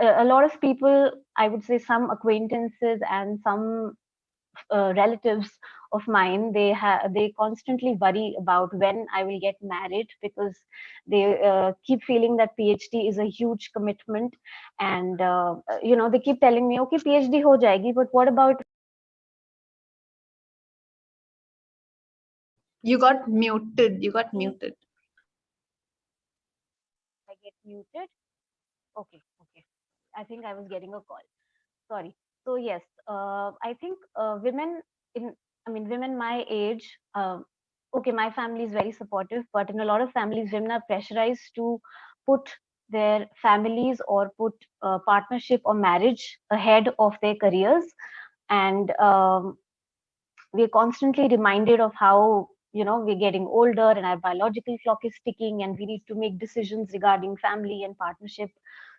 S6: a lot of people, I would say some acquaintances and some relatives of mine, they constantly worry about when I will get married, because they keep feeling that PhD is a huge commitment. And they keep telling me, okay, PhD ho jayegi, but what about
S4: You got muted. You got muted.
S6: I get muted? Okay, okay. I think I was getting a call. Sorry. So yes, I think women in, I mean, women my age. Okay, my family is very supportive, but in a lot of families, women are pressurized to put their families or put partnership or marriage ahead of their careers, and we're constantly reminded of how we're getting older and our biological clock is ticking, and we need to make decisions regarding family and partnership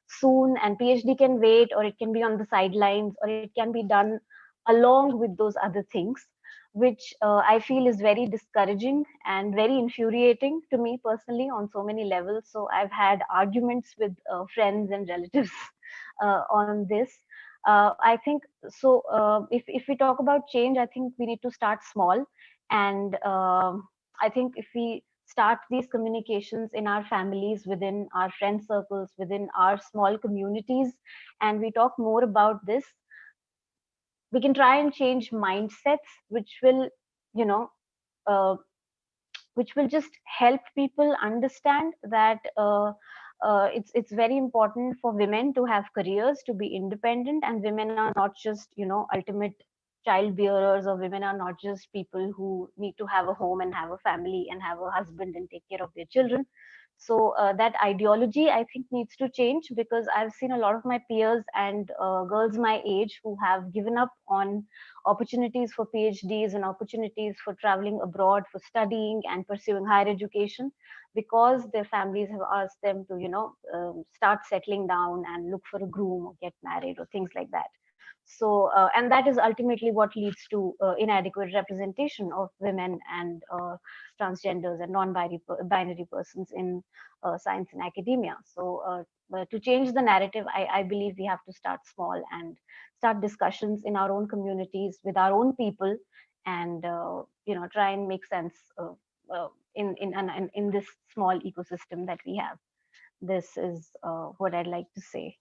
S6: soon. And PhD can wait, or it can be on the sidelines, or it can be done along with those other things, which I feel is very discouraging and very infuriating to me personally on so many levels. So I've had arguments with friends and relatives on this. I think so. If we talk about change, I think we need to start small, and I think if we start these communications in our families, within our friend circles, within our small communities, and we talk more about this, we can try and change mindsets, which will, you know, uh, which will just help people understand that it's very important for women to have careers, to be independent, and women are not just ultimate child bearers, or women are not just people who need to have a home and have a family and have a husband and take care of their children. So that ideology, I think, needs to change, because I've seen a lot of my peers and girls my age who have given up on opportunities for PhDs and opportunities for traveling abroad, for studying and pursuing higher education, because their families have asked them to, start settling down and look for a groom or get married or things like that. So, and that is ultimately what leads to inadequate representation of women and transgenders and non-binary persons in science and academia. So, to change the narrative, I believe we have to start small and start discussions in our own communities with our own people, and try and make sense in this small ecosystem that we have. This is what I'd like to say.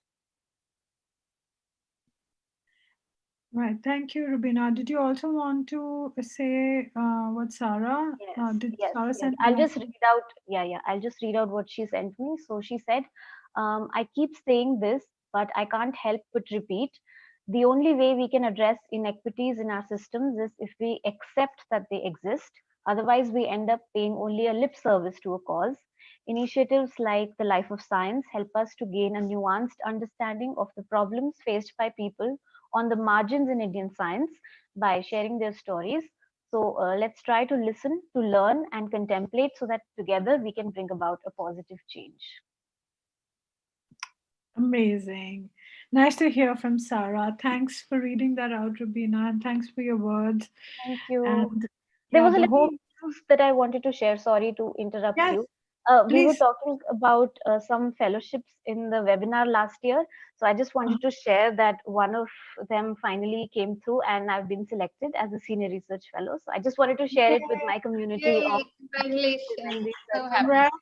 S3: Right. Thank you, Rubina. Did you also want to say what Sarah? Did
S6: Yes,
S3: Sarah
S6: yes.
S3: send a
S6: I'll just
S3: message?
S6: read out. Yeah, yeah. I'll just read out what she sent me. So she said, I keep saying this, but I can't help but repeat. The only way we can address inequities in our systems is if we accept that they exist. Otherwise, we end up paying only a lip service to a cause. Initiatives like the Life of Science help us to gain a nuanced understanding of the problems faced by people on the margins in Indian science by sharing their stories. So let's try to listen, to learn, and contemplate, so that together we can bring about a positive change.
S3: Amazing. Nice to hear from Sarah. Thanks for reading that out, Rubina, and thanks for your words.
S6: Thank you.
S3: And
S6: There
S3: yeah,
S6: was a
S3: the
S6: little
S3: hope.
S6: news that I wanted to share. Sorry to interrupt
S3: Yes,
S6: you. We were
S3: please.
S6: talking about some fellowships in the webinar last year. So I just wanted to share that one of them finally came through and I've been selected as a senior research fellow. So I just wanted to share it with my community of
S4: Yay,
S6: women
S4: congratulations. So
S6: researchers.
S4: happy.
S3: Congrats.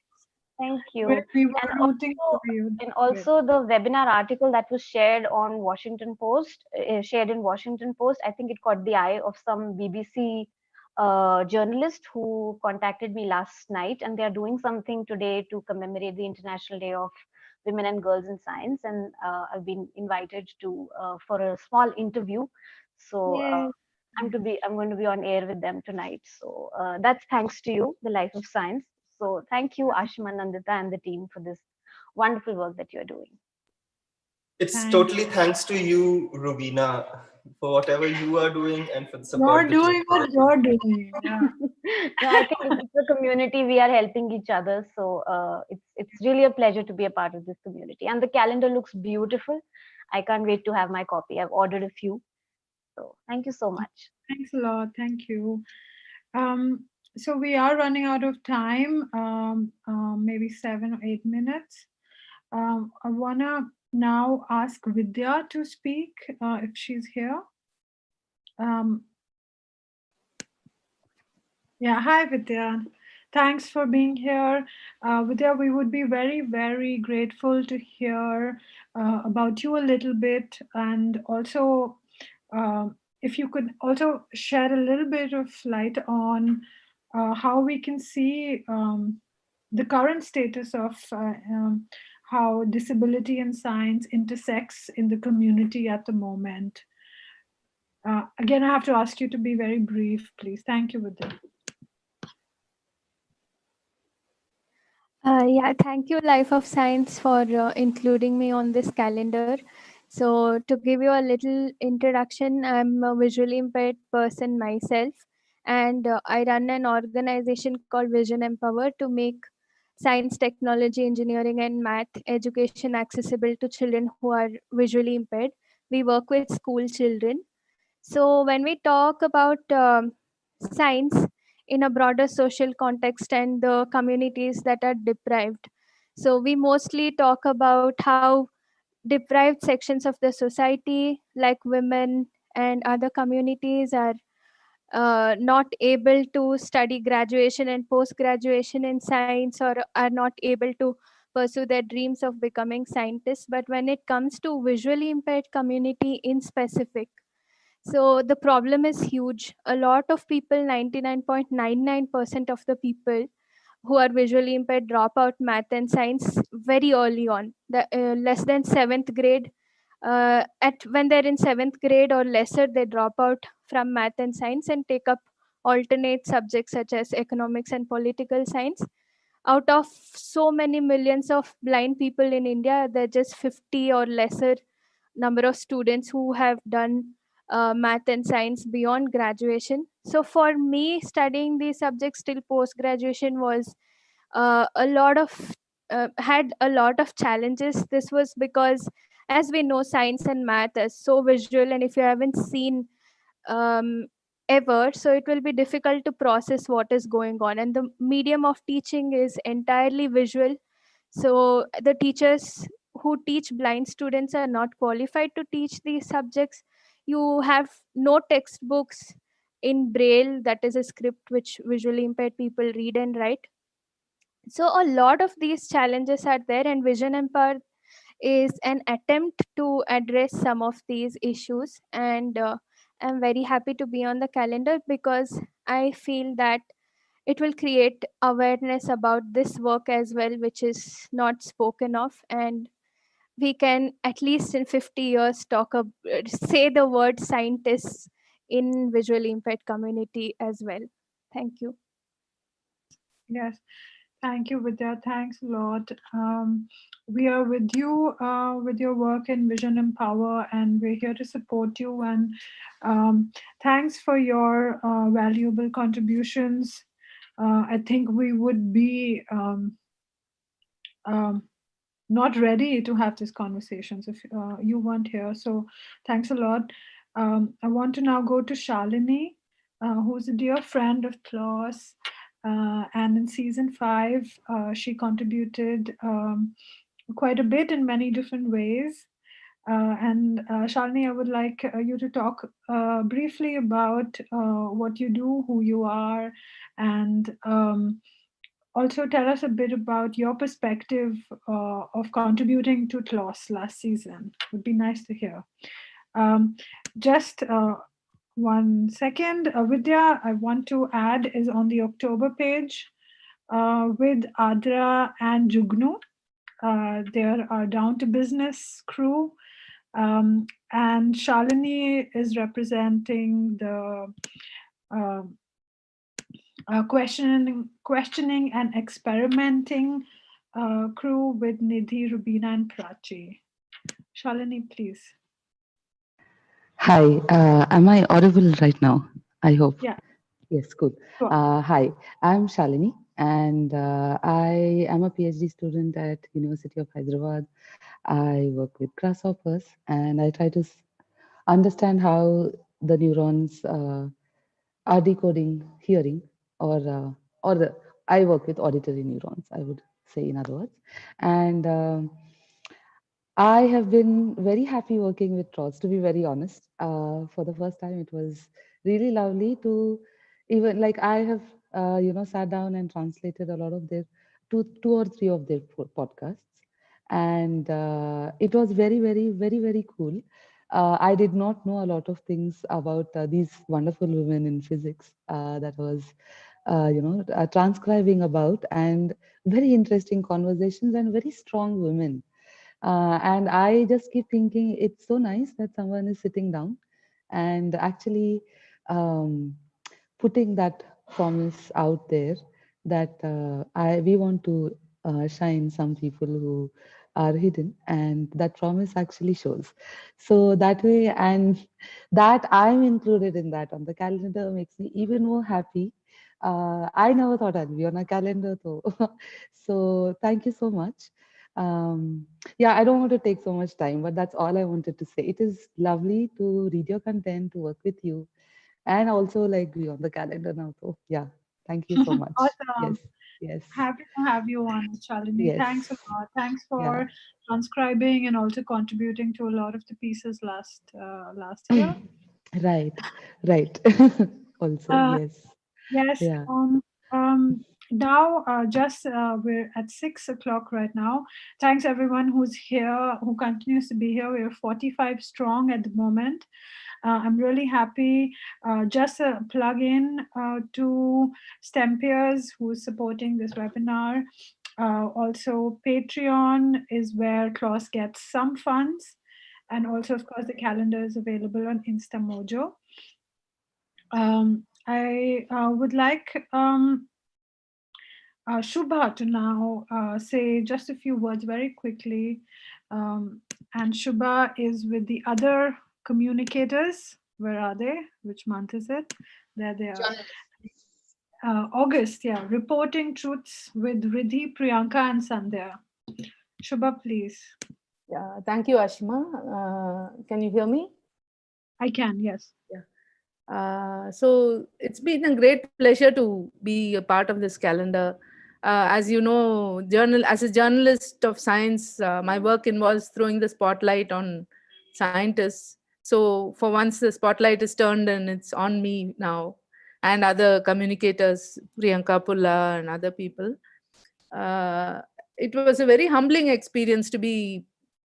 S6: Thank
S3: We,
S6: you.
S3: we were
S6: And
S3: rooting
S6: also,
S3: for you.
S6: and
S3: Good.
S6: also the webinar article that was shared on Washington Post, shared in Washington Post, I think it caught the eye of some BBC journalist who contacted me last night, and they are doing something today to commemorate the International Day of Women and Girls in Science, and I've been invited to for a small interview. So
S3: Yay.
S6: I'm going to be on air with them tonight. So that's thanks to you, the Life of Science. So thank you, Ashima, Nandita, and the team for this wonderful work that you're doing.
S1: It's
S3: Thank
S1: totally thanks to you, Rubina, for whatever you are doing and for the
S3: You're
S1: support that you're
S3: doing what
S1: providing.
S3: you're doing. Yeah.
S6: No, I think it's a community. We are helping each other. So it's really a pleasure to be a part of this community. And the calendar looks beautiful. I can't wait to have my copy. I've ordered a few. So thank you so much.
S3: Thanks a lot. Thank you. Um, so we are running out of time, maybe 7 or 8 minutes. I wanna now ask Vidya to speak if she's here. Um, yeah, hi Vidya. Thanks for being here. Vidya, we would be very, very grateful to hear about you a little bit, and also if you could also shed a little bit of light on how we can see the current status of how disability and science intersects in the community at the moment. Again, I have to ask you to be very brief, please. Thank you, Vidya.
S16: Yeah, thank you, Life of Science, for including me on this calendar. So, to give you a little introduction, I'm a visually impaired person myself, and I run an organization called Vision Empower to make science, technology, engineering, and math education accessible to children who are visually impaired. We work with school children. So, when we talk about science in a broader social context and the communities that are deprived, so we mostly talk about how deprived sections of the society, like women and other communities, are not able to study graduation and post graduation in science, or are not able to pursue their dreams of becoming scientists. But when it comes to visually impaired community in specific, so the problem is huge. A lot of people, 99.99% of the people who are visually impaired, drop out math and science very early on. The less than seventh grade, at when they're in seventh grade or lesser, they drop out from math and science and take up alternate subjects such as economics and political science. Out of so many millions of blind people in India, there are just 50 or lesser number of students who have done math and science beyond graduation. So for me, studying these subjects till post graduation was a lot of had a lot of challenges. This was because, as we know, science and math is so visual, and if you haven't seen um, ever, so it will be difficult to process what is going on, and the medium of teaching is entirely visual. So the teachers who teach blind students are not qualified to teach these subjects. You have no textbooks in braille, that is a script which visually impaired people read and write. So a lot of these challenges are there, and Vision Empower is an attempt to address some of these issues. And I'm very happy to be on the calendar because I feel that it will create awareness about this work as well, which is not spoken of. And we can, at least in 50 years, say the word scientists in visually impaired community as well. Thank you.
S3: Yes. Thank you, Vidya. Thanks a lot. We are with you with your work in Vision Empower, and we're here to support you. And thanks for your valuable contributions. I think we would be not ready to have these conversations if you weren't here. So thanks a lot. I want to now go to Shalini, who's a dear friend of TLoS. And in season 5, she contributed quite a bit in many different ways. And Shalini, I would like you to talk briefly about what you do, who you are, and also tell us a bit about your perspective of contributing to TLoS last season. Would be nice to hear. Just 1 second. Vidya, I want to add, is on the October page with Adra and Jugnu. They're our Down to Business crew. And Shalini is representing the uh, questioning and experimenting crew with Nidhi, Rubina, and Prachi. Shalini, please.
S17: Hi, am I audible right now? I hope.
S3: Yeah.
S17: Yes, cool.
S3: Sure.
S17: Hi, I'm Shalini, and I am a PhD student at University of Hyderabad. I work with grasshoppers, and I try to understand how the neurons are decoding hearing, or the I work with auditory neurons, I would say, in other words, and I have been very happy working with TLoS, to be very honest. For the first time, it was really lovely to even like I have, sat down and translated a lot of their two or three of their podcasts, and it was very, very, very, very cool. I did not know a lot of things about these wonderful women in physics that was, transcribing about, and very interesting conversations and very strong women. And I just keep thinking it's so nice that someone is sitting down and actually um, putting that promise out there that we want to shine some people who are hidden, and that promise actually shows. So that way, and that I'm included in that on the calendar makes me even more happy. I never thought I'd be on a calendar though. So thank you so much. Um, yeah, I don't want to take so much time, but that's all I wanted to say. It is lovely to read your content, to work with you, and also like be on the calendar now. So yeah, thank you so much. Yes,
S3: Awesome.
S17: yes,
S3: Happy to have you on, Shalini.
S17: yes,
S3: Thanks a lot. Thanks
S17: yeah.
S3: for transcribing and also contributing to a lot of the pieces last year.
S17: Right, right. Also,
S3: Uh,
S17: yes,
S3: yes.
S17: yeah.
S3: Now, just we're at 6 o'clock right now. Thanks everyone who's here, who continues to be here. We're 45 strong at the moment. I'm really happy. Just a plug in to STEM Peers who's supporting this webinar. Also, Patreon is where TLoS gets some funds. And also, of course, the calendar is available on Instamojo. I would like Shubha to now say just a few words very quickly. And Shubha is with the other communicators. Where are they? Which month is it? There they are. August, yeah. Reporting truths with Riddhi, Priyanka, and Sandhya. Shubha, please.
S10: Yeah, thank you, Ashima. Can you hear me?
S3: I can, yes.
S10: Yeah. So it's been a great pleasure to be a part of this calendar. As you know, as a journalist of science, my work involves throwing the spotlight on scientists. So for once, the spotlight is turned and it's on me now, and other communicators, Priyanka Pulla and other people. Uh, it was a very humbling experience to be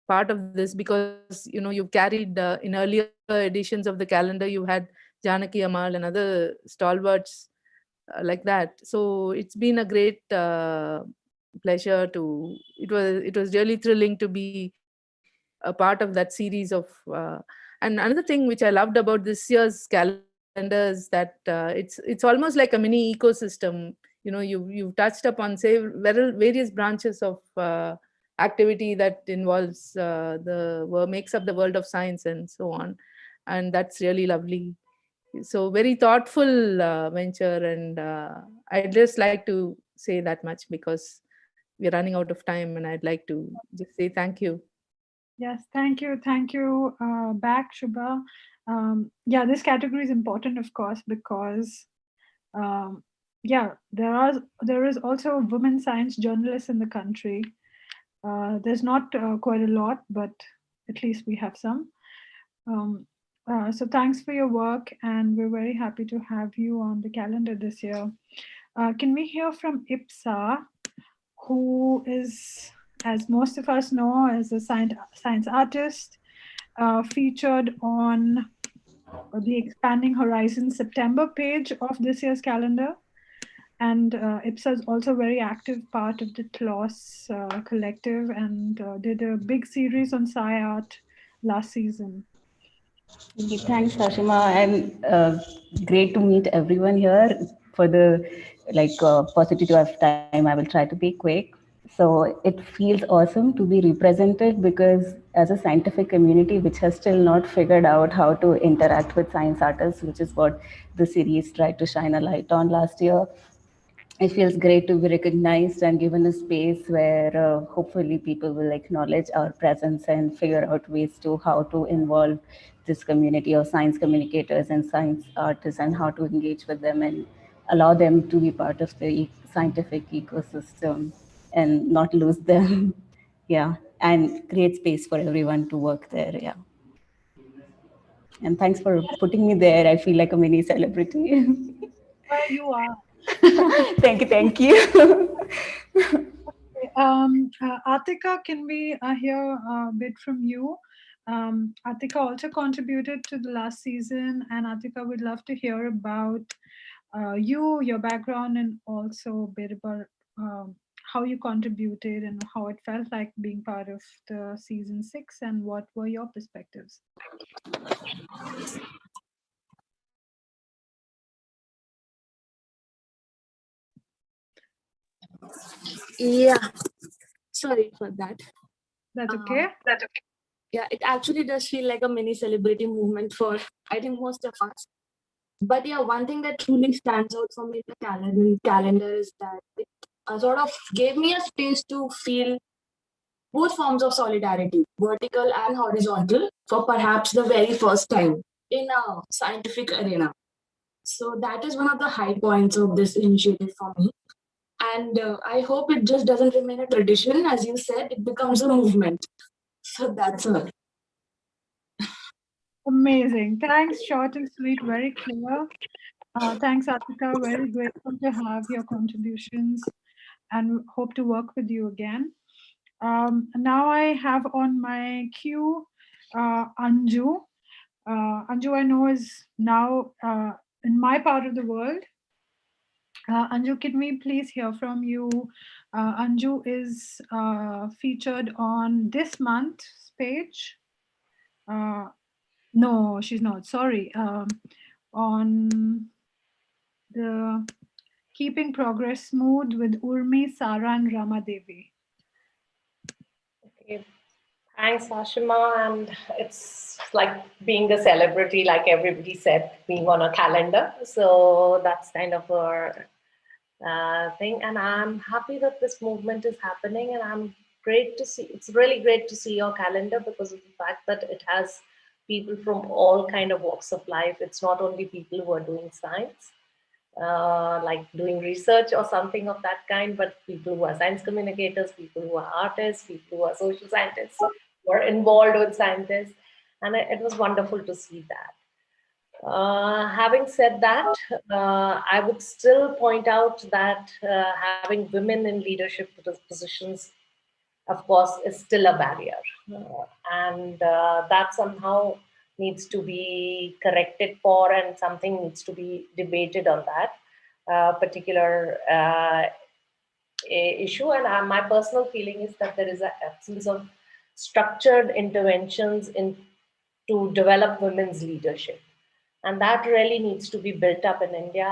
S10: part of this, because you've carried in earlier editions of the calendar, you had Janaki Amal and other stalwarts like that. So it's been a great pleasure to. It was really thrilling to be a part of that series of. And another thing which I loved about this year's calendar is that it's almost like a mini ecosystem. You've touched upon, say, various branches of activity that involves makes up the world of science and so on, and that's really lovely. So very thoughtful venture, and I'd just like to say that much, because we're running out of time, and I'd like to just say thank you.
S3: Yes, thank you. Thank you, back, Shubha. Yeah, this category is important, of course, because um, yeah, there is also women science journalists in the country. There's not quite a lot, but at least we have some. Um, so thanks for your work, and we're very happy to have you on the calendar this year. Can we hear from IPSA, who is, as most of us know, is a science artist, featured on the Expanding Horizons September page of this year's calendar. And IPSA is also a very active part of the TLoS collective, and did a big series on sci art last season.
S18: Okay, thanks, Hashima, and great to meet everyone here. For the paucity of time, I will try to be quick. So it feels awesome to be represented because as a scientific community which has still not figured out how to interact with science artists, which is what the series tried to shine a light on last year, it feels great to be recognized and given a space where hopefully people will acknowledge our presence and figure out ways to how to involve this community of science communicators and science artists and how to engage with them and allow them to be part of the scientific ecosystem and not lose them. Yeah, and create space for everyone to work there. Yeah. And thanks for putting me there. I feel like a mini celebrity.
S3: Well, you are.
S18: Thank you, thank you.
S3: Atika, can we hear a bit from you? Atika also contributed to the last season, and Atika would love to hear about you, your background, and also a bit about how you contributed and how it felt like being part of the season 6, and what were your perspectives?
S19: Yeah, sorry for that.
S3: That's okay.
S19: That's okay. Yeah, it actually does feel like a mini celebrity movement for, I think, most of us. But yeah, one thing that truly stands out for me in the calendar is that it sort of gave me a space to feel both forms of solidarity, vertical and horizontal, for perhaps the very first time in a scientific arena. So that is one of the high points of this initiative for me. And I hope it just doesn't remain a tradition. As you said, it becomes a movement. So that's all.
S3: Amazing. Thanks, short and sweet, very clear. Thanks, Atika. Very grateful to have your contributions and hope to work with you again. Now I have on my queue Anju. Anju, I know, is now in my part of the world. Anju, can we please hear from you? Anju is featured on this month's page. No, she's not. Sorry. On the Keeping Progress Smooth with Urmi, Sara, and Ramadevi.
S20: Okay. Thanks, Ashima. And it's like being a celebrity, like everybody said, being on a calendar. So that's kind of our thing. And I'm happy that this movement is happening. And I'm great to see. It's really great to see your calendar because of the fact that it has people from all kind of walks of life. It's not only people who are doing science, like doing research or something of that kind, but people who are science communicators, people who are artists, people who are social scientists, who are involved with scientists. And it was wonderful to see that. Having said that, I would still point out that having women in leadership positions, of course, is still a barrier. And that somehow needs to be corrected for, and something needs to be debated on that particular issue. And my personal feeling is that there is an absence of structured interventions to develop women's leadership. And that really needs to be built up in India,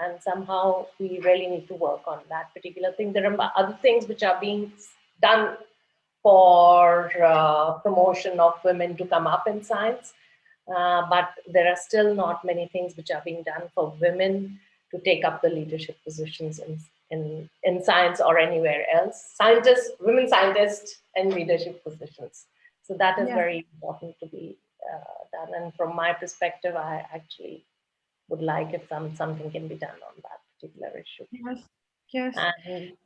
S20: and somehow we really need to work on that particular thing. There are other things which are being done for promotion of women to come up in science, but there are still not many things which are being done for women to take up the leadership positions in science or anywhere else. Scientists, women scientists in leadership positions. So that is
S3: Yeah.
S20: very important to be done. And from my perspective, I actually would like if something can be done on that particular issue.
S3: Yes. Yes.
S20: And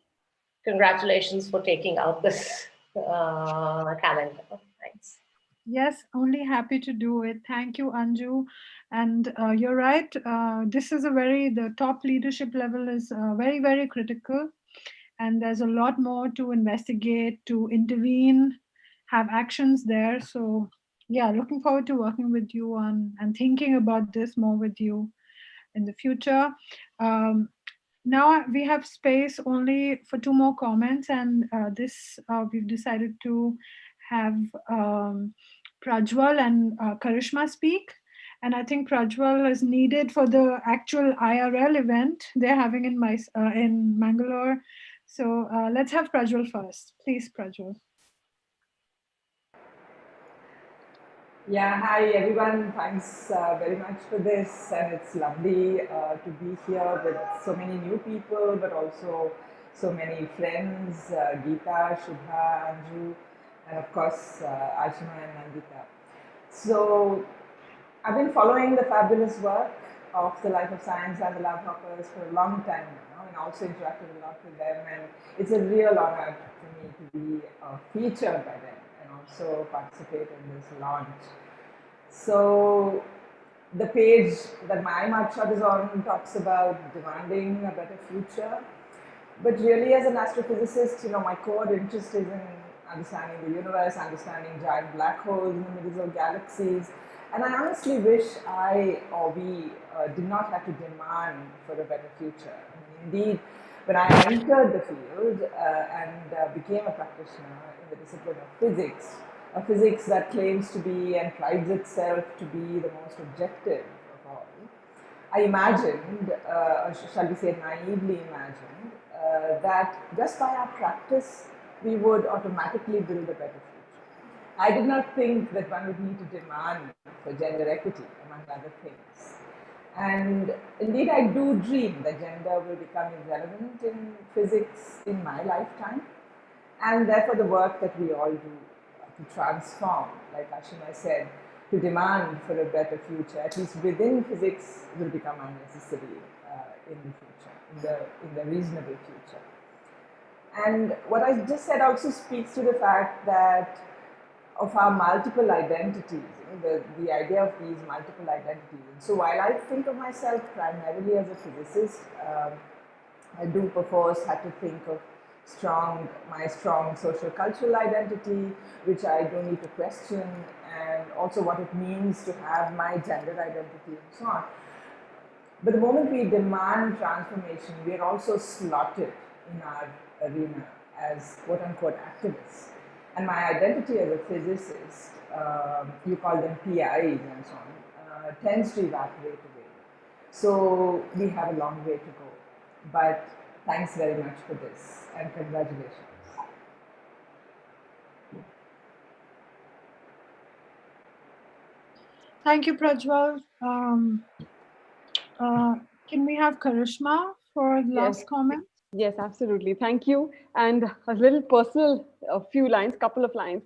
S20: congratulations for taking out this calendar. Thanks.
S3: Yes, only happy to do it. Thank you, Anju. And you're right. This is the top leadership level is very, very critical. And there's a lot more to investigate, to intervene, have actions there. So, yeah, looking forward to working with you on and thinking about this more with you in the future. Um, Now we have space only for two more comments, and this we've decided to have Prajwal and Karishma speak. And I think Prajwal is needed for the actual IRL event they're having in Mangalore. So let's have Prajwal first. Please, Prajwal.
S21: Yeah, hi everyone. Thanks very much for this, and it's lovely to be here with so many new people, but also so many friends, Geeta, Shubha, Anju, and of course Ashima and Nandita. So I've been following the fabulous work of the Life of Science and the Lab Hoppers for a long time now, and also interacted a lot with them, and it's a real honor for me to be featured by them and also participate in this launch. So the page that my mugshot is on talks about demanding a better future. But really, as an astrophysicist, my core interest is in understanding the universe, understanding giant black holes in the middle of galaxies. And I honestly wish I or we did not have to demand for a better future. I mean, indeed, when I entered the field and became a practitioner in the discipline of physics, a physics that claims to be and prides itself to be the most objective of all, I imagined, or shall we say naively imagined, that just by our practice, we would automatically build a better future. I did not think that one would need to demand for gender equity, among other things. And indeed, I do dream that gender will become irrelevant in physics in my lifetime, and therefore the work that we all do to transform, like Ashima said, to demand for a better future, at least within physics, will become unnecessary in the future, in the reasonable future. And what I just said also speaks to the fact that of our multiple identities, the idea of these multiple identities. And so while I think of myself primarily as a physicist, I do perforce have to think of my strong social cultural identity, which I do need to question, and also what it means to have my gender identity and so on. But the moment we demand transformation, we are also slotted in our arena as quote unquote activists. And my identity as a physicist, you call them PIs and so on, tends to evaporate away. So we have a long way to go. But thanks very much for this, and congratulations.
S3: Thank you, Prajwal. Can we have Karishma for the last comment?
S22: Yes, absolutely. Thank you. And a little personal, a few lines, couple of lines.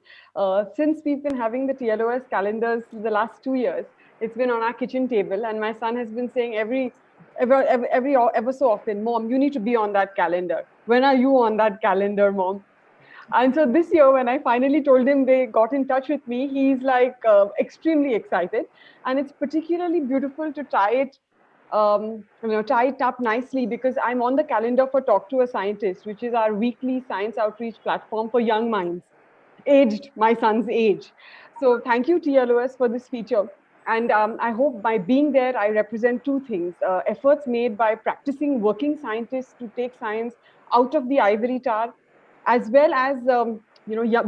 S22: Since we've been having the TLoS calendars the last 2 years, it's been on our kitchen table, and my son has been saying ever so often, "Mom, you need to be on that calendar. When are you on that calendar, Mom?" And so this year, when I finally told him they got in touch with me, he's like extremely excited. And it's particularly beautiful to tie it up nicely because I'm on the calendar for Talk to a Scientist, which is our weekly science outreach platform for young minds, aged my son's age. So thank you, TLoS, for this feature. And I hope by being there, I represent two things. Efforts made by practicing working scientists to take science out of the ivory tower, as well as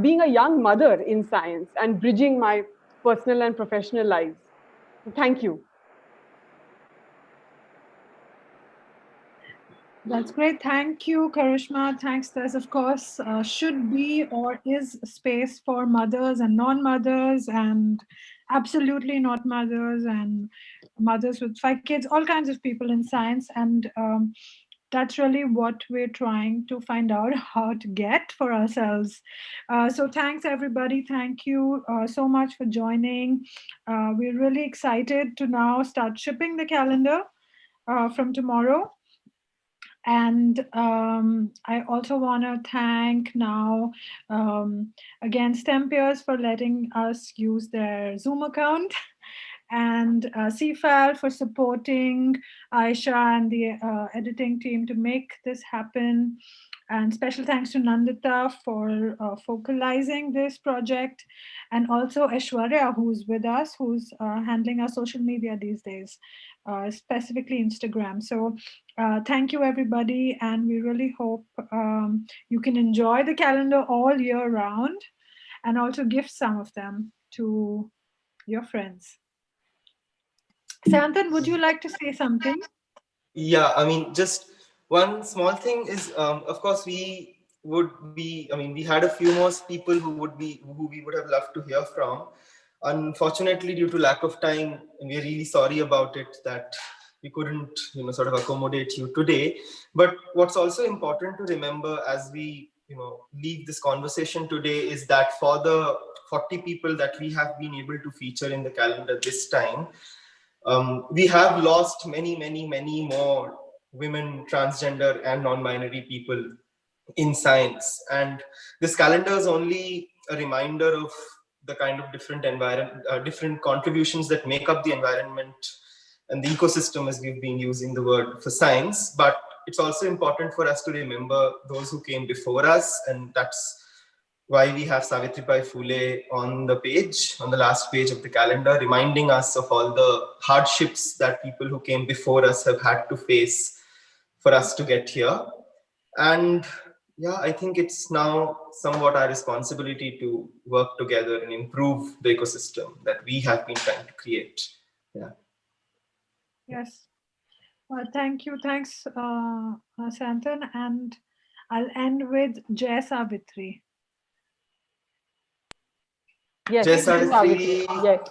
S22: being a young mother in science and bridging my personal and professional lives. So thank you.
S3: That's great. Thank you, Karishma. Thanks. There's, of course, should be or is space for mothers and non-mothers and absolutely not mothers and mothers with 5 kids, all kinds of people in science. And that's really what we're trying to find out how to get for ourselves. So thanks everybody. Thank you so much for joining. We're really excited to now start shipping the calendar from tomorrow. And I also want to thank now again Stempiers for letting us use their Zoom account and CFAL for supporting Aisha and the editing team to make this happen. And special thanks to Nandita for focalizing this project, and also Aishwarya, who's with us, who's handling our social media these days, specifically Instagram. So thank you, everybody, and we really hope you can enjoy the calendar all year round and also gift some of them to your friends. Santhan, would you like to say something?
S1: Yeah, I mean, just one small thing is, of course, we would be. I mean, we had a few more people who we would have loved to hear from. Unfortunately, due to lack of time, we're really sorry about it that we couldn't, sort of accommodate you today. But what's also important to remember as we, leave this conversation today is that for the 40 people that we have been able to feature in the calendar this time, we have lost many, many, many more women, transgender, and non-binary people in science. And this calendar is only a reminder of the kind of different different contributions that make up the environment and the ecosystem, as we've been using the word for science. But it's also important for us to remember those who came before us, and that's why we have Savitribai Phule on the page, on the last page of the calendar, reminding us of all the hardships that people who came before us have had to face for us to get here. And yeah, I think it's now somewhat our responsibility to work together and improve the ecosystem that we have been trying to create. Yeah.
S3: Yes. Thank you. Thanks, Santhan. And I'll end with Jai Savitri.
S22: Yes,
S1: Jai
S22: Jai
S1: Savitri.
S22: Savitri. Yes.